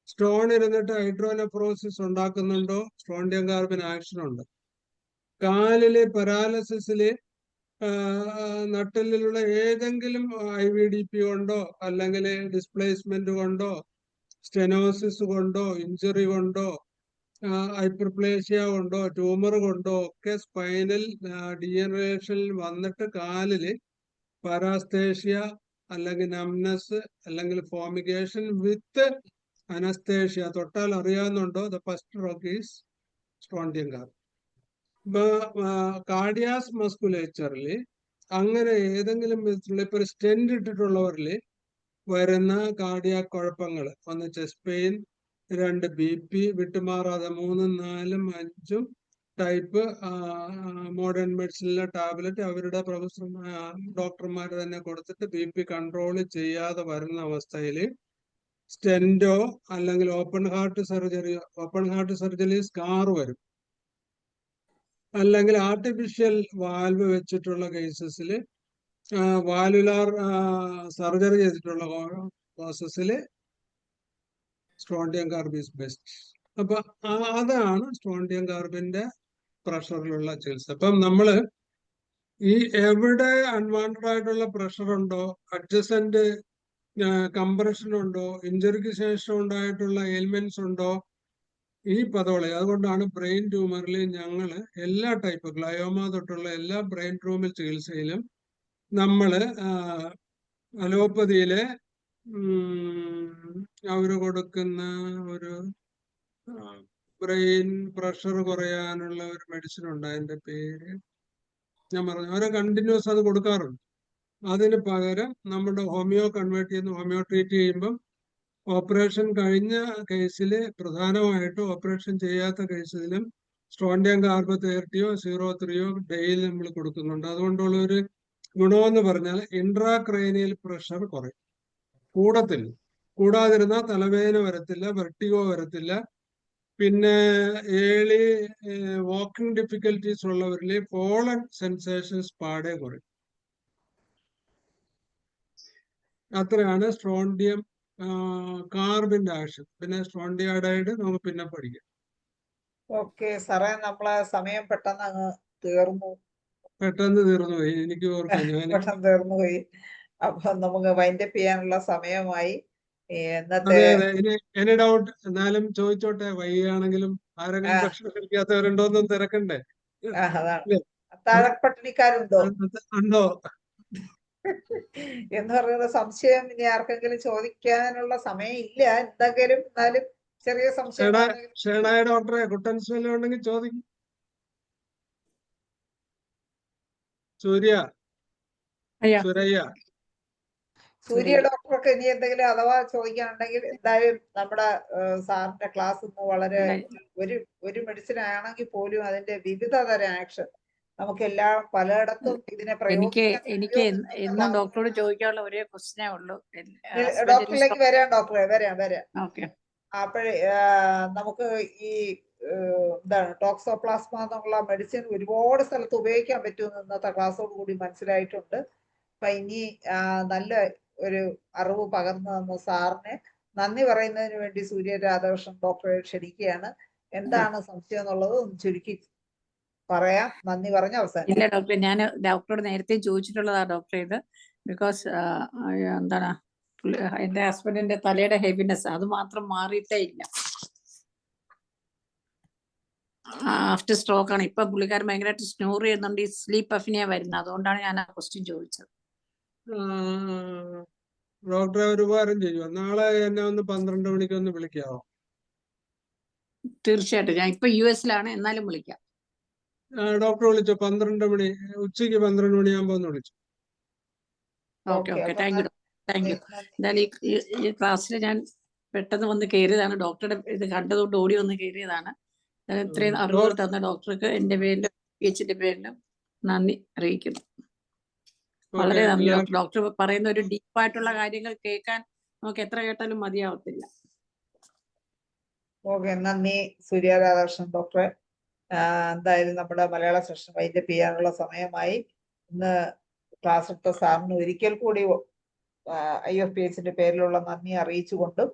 Speaker 2: സ്റ്റോൺ ഇരുന്നിട്ട് ഹൈഡ്രോനെഫ്രോസിസ് ഉണ്ടാക്കുന്നുണ്ടോ? സ്ട്രോണ്ടിയം കാർബിൻ ആക്ഷൻ ഉണ്ട്. കാലില് പാരാലിസിസില് നട്ടലിലുള്ള ഏതെങ്കിലും IVDP കൊണ്ടോ അല്ലെങ്കിൽ ഡിസ്പ്ലേസ്മെന്റ് കൊണ്ടോ സ്റ്റെനോസിസ് കൊണ്ടോ ഇഞ്ചുറി കൊണ്ടോ ഹൈപ്പർപ്ലേഷ്യ കൊണ്ടോ ട്യൂമർ കൊണ്ടോ ഒക്കെ സ്പൈനൽ ഡീജനറേഷനിൽ വന്നിട്ട് കാലില് പാരാസ്തേഷ്യ അല്ലെങ്കിൽ നംനസ് അല്ലെങ്കിൽ ഫോമിഗേഷൻ വിത്ത് അനസ്തേഷ്യ തൊട്ടാൽ അറിയാവുന്നുണ്ടോ? The first rock is strontium carb. ഇപ്പൊ കാർഡിയാസ് മസ്കുലേച്ചറിൽ അങ്ങനെ ഏതെങ്കിലും വിധത്തിലുള്ള ഇപ്പൊ ഒരു സ്റ്റെന്റ് ഇട്ടിട്ടുള്ളവരിൽ വരുന്ന കാർഡിയാക് കുഴപ്പങ്ങൾ, ഒന്ന് ചെസ്റ്റ് പെയിൻ, 2 BP വിട്ടുമാറാതെ 3, 4, 5 ടൈപ്പ് മോഡേൺ മെഡിസിനിലെ ടാബ്ലറ്റ് അവരുടെ ഡോക്ടർമാർ തന്നെ കൊടുത്തിട്ട് BP കൺട്രോൾ ചെയ്യാതെ വരുന്ന അവസ്ഥയിൽ സ്റ്റെന്റോ അല്ലെങ്കിൽ ഓപ്പൺ ഹാർട്ട് സർജറി സ്കാർ വരും. അല്ലെങ്കിൽ ആർട്ടിഫിഷ്യൽ വാൽവ് വെച്ചിട്ടുള്ള കേസസിൽ വാലുലാർ സർജറി ചെയ്തിട്ടുള്ള പ്രോസസ്സിൽ സ്ട്രോണ്ടിയം കാർബ് ഈസ് ബെസ്റ്റ്. അപ്പൊ അതാണ് സ്ട്രോണ്ടിയം കാർബിന്റെ പ്രഷറിലുള്ള ചികിത്സ. അപ്പം നമ്മള് ഈ എവിടെ അൺവാണ്ടഡ് ആയിട്ടുള്ള പ്രഷർ ഉണ്ടോ, അഡ്ജസന്റ് കംപ്രഷൻ ഉണ്ടോ, ഇഞ്ചുറിക്ക് ശേഷം ഉണ്ടായിട്ടുള്ള എലിമെന്റ്സ് ഉണ്ടോ, ഈ പദോളി. അതുകൊണ്ടാണ് ബ്രെയിൻ ട്യൂമറിൽ ഞങ്ങള് എല്ലാ ടൈപ്പ് ഗ്ലയോമ തൊട്ടുള്ള എല്ലാ ബ്രെയിൻ ട്യൂമർ ചികിത്സയിലും നമ്മള് അലോപ്പതിയിലെ അവര് കൊടുക്കുന്ന ഒരു ബ്രെയിൻ പ്രഷർ കുറയാനുള്ള ഒരു മെഡിസിൻ ഉണ്ട്, അതിന്റെ പേര് ഞാൻ പറഞ്ഞു. അവരെ കണ്ടിന്യൂസ് അത് കൊടുക്കാറുണ്ട്. അതിന് പകരം നമ്മുടെ ഹോമിയോ കൺവേർട്ട് ചെയ്യുന്ന ഹോമിയോ ട്രീറ്റ് ചെയ്യുമ്പം ഓപ്പറേഷൻ കഴിഞ്ഞ കേസിൽ പ്രധാനമായിട്ടും ഓപ്പറേഷൻ ചെയ്യാത്ത കേസിലും സ്ട്രോണ്ടിയം കാർബ് 30യോ 0.3യോ ഡെയിലി നമ്മൾ കൊടുക്കുന്നുണ്ട്. അതുകൊണ്ടുള്ള ഒരു ഗുണമെന്ന് പറഞ്ഞാൽ ഇൻട്രാക്രേനിയൽ പ്രഷർ കുറയും. കൂടാതിരുന്നാൽ തലവേദന വരത്തില്ല, വെർട്ടിഗോ വരത്തില്ല. പിന്നെ ഏർലി വാക്കിംഗ് ഡിഫിക്കൽറ്റീസ് ഉള്ളവരിൽ ഫോളൻ സെൻസേഷൻസ് പാടെ കുറയും. അത്രയാണ് സ്ട്രോണ്ടിയം കാർബിന്റെ ആക്ഷൻ. പിന്നെ സ്ട്രോണ്ടിയോഡൈഡ് നമുക്ക് പിന്നെ പഠിക്കാം.
Speaker 1: ഓക്കെ സാറേ, നമ്മളെ സമയം പെട്ടെന്ന് അങ്ങ് തീർന്നു.
Speaker 2: തീർന്നുപോയി. എനിക്ക് ഓർക്കാം
Speaker 1: പെട്ടെന്ന് തീർന്നുപോയി. അപ്പൊ നമുക്ക് വൈൻഡപ്പ് ചെയ്യാനുള്ള സമയമായി.
Speaker 2: അതെ. എനി ഡൗട്ട് എന്നാലും ചോദിച്ചോട്ടെ. വൈകിയാണെങ്കിലും ആരെങ്കിലും ഭക്ഷണം കഴിക്കാത്തവരുണ്ടോന്നും തിരക്കണ്ടേ?
Speaker 1: അതാണ്, അത്താഴപ്പട്ടിണിക്കാരുണ്ടോ
Speaker 2: ഉണ്ടോ
Speaker 1: എന്ന് പറയുന്ന സംശയം ഇനി ആർക്കെങ്കിലും ചോദിക്കാനുള്ള സമയം ഇല്ല. എന്തെങ്കിലും എന്നാലും ചെറിയ സംശയം.
Speaker 2: ഷേണായ ഡോക്ടറെ കുട്ടൻസ് വല്ലതും ഉണ്ടെങ്കിൽ ചോദിക്കും.
Speaker 1: സൂര്യ ഡോക്ടർക്ക് ഇനി എന്തെങ്കിലും അഥവാ ചോദിക്കാനുണ്ടെങ്കിൽ എന്തായാലും നമ്മുടെ സാറിന്റെ ക്ലാസ് ഇന്ന് വളരെ ഒരു മെഡിസിൻ ആണെങ്കിൽ പോലും അതിന്റെ വിവിധ തരം ആക്ഷൻ നമുക്കെല്ലാം പലയിടത്തും ഇതിനെ
Speaker 3: എനിക്ക് എന്നും ഡോക്ടറോട് ചോദിക്കാനുള്ള ഒരേ ക്വസ്റ്റ്യനേ ഉള്ളൂ.
Speaker 1: ഡോക്ടറിലേക്ക് വരാം. അപ്പോഴേ നമുക്ക് ഈ എന്താണ് ടോക്സോപ്ലാസ്മ എന്നുള്ള മെഡിസിൻ ഒരുപാട് സ്ഥലത്ത് ഉപയോഗിക്കാൻ പറ്റുമെന്ന് ഇന്നത്തെ ക്ലാസ്സോട് കൂടി മനസ്സിലായിട്ടുണ്ട്. അപ്പൊ ഇനി നല്ല ഒരു അറിവ് പകർന്നു തന്ന സാറിന് നന്ദി പറയുന്നതിന് വേണ്ടി സൂര്യ രാധാകൃഷ്ണൻ ഡോക്ടറെ ക്ഷണിക്കുകയാണ്. എന്താണ് സംശയം എന്നുള്ളത് ഒന്ന് ചുരുക്കി പറയാം. നന്ദി പറഞ്ഞ അവസാനം.
Speaker 3: ഇല്ല ഡോക്ടറെ, ഞാൻ ഡോക്ടറോട് നേരത്തെ ചോദിച്ചിട്ടുള്ളതാ ഡോക്ടറെ ഇത്. ബിക്കോസ് എന്താണ് എന്റെ ഹസ്ബൻഡിന്റെ തലയുടെ ഹെവിനെസ് അത് മാത്രം മാറിയിട്ടേ ഇല്ല. ആഫ്റ്റർ സ്ട്രോക്ക് ആണ്. ഇപ്പൊ പുള്ളിക്കാരൻ ഭയങ്കരമായിട്ട് സ്നോർ ചെയ്യുന്നുണ്ട്. ഈ സ്ലീപ്പ് അഫ്നിയ വരുന്നത്. അതുകൊണ്ടാണ് ഞാൻ ആ ക്വസ്റ്റ്യൻ ചോദിച്ചത്.
Speaker 2: ഡോക്ടറെ ഒരു ഉപകാരം ചെയ്യുമോ? നാളെ എന്നെ ഒന്ന് 12 മണിക്ക് ഒന്ന് വിളിക്കാവോ?
Speaker 3: തീർച്ചയായിട്ടും. ഞാൻ ഇപ്പൊ US-ലാണ്, എന്നാലും വിളിക്കാം.
Speaker 2: ഡോക്ടർ വിളിച്ചോ? 12 മണി ഉച്ചയ്ക്ക് 12 മണിയാകുമ്പോ ഒന്ന് വിളിച്ചു.
Speaker 3: ഓക്കെ. Thank you. എന്തായാലും ഈ ക്ലാസ്സിൽ ഞാൻ പെട്ടെന്ന് വന്ന് കയറിയതാണ്. ഡോക്ടറുടെ ഇത് കണ്ടതുകൊണ്ട് ഓടി വന്ന് കയറിയതാണ്. ഇത്രയും അറിവുകൾ തന്ന ഡോക്ടർക്ക് എന്റെ പേരിലും PHന്റെ പേരിലും നന്ദി അറിയിക്കുന്നു. വളരെ നന്ദി ഡോക്ടർ. ഡോക്ടർ പറയുന്ന ഒരു ഡീപ്പായിട്ടുള്ള കാര്യങ്ങൾ കേൾക്കാൻ നമുക്ക് എത്ര കേട്ടാലും മതിയാവത്തില്ല.
Speaker 1: ഓക്കെ, നന്ദി സൂര്യ രാധാകൃഷ്ണൻ ഡോക്ടറെ. എന്തായാലും നമ്മുടെ മലയാള സെഷൻ വൈൻഡപ്പ് ചെയ്യാനുള്ള സമയമായി. ഇന്ന് ക്ലാസ് എടുത്ത സാറിന് ഒരിക്കൽ കൂടി IFPHന്റെ പേരിലുള്ള നന്ദി അറിയിച്ചുകൊണ്ടും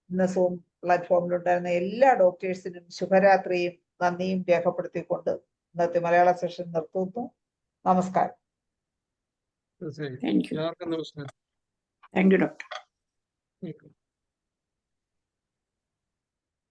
Speaker 1: ഇന്ന് സൂം പ്ലാറ്റ്ഫോമിലുണ്ടായിരുന്ന എല്ലാ ഡോക്ടേഴ്സിനും ശുഭരാത്രിയും നന്ദിയും രേഖപ്പെടുത്തിക്കൊണ്ട് ഇന്നത്തെ മലയാള സെഷൻ നിർത്തുന്നു. നമസ്കാരം.
Speaker 3: Thank you doctor.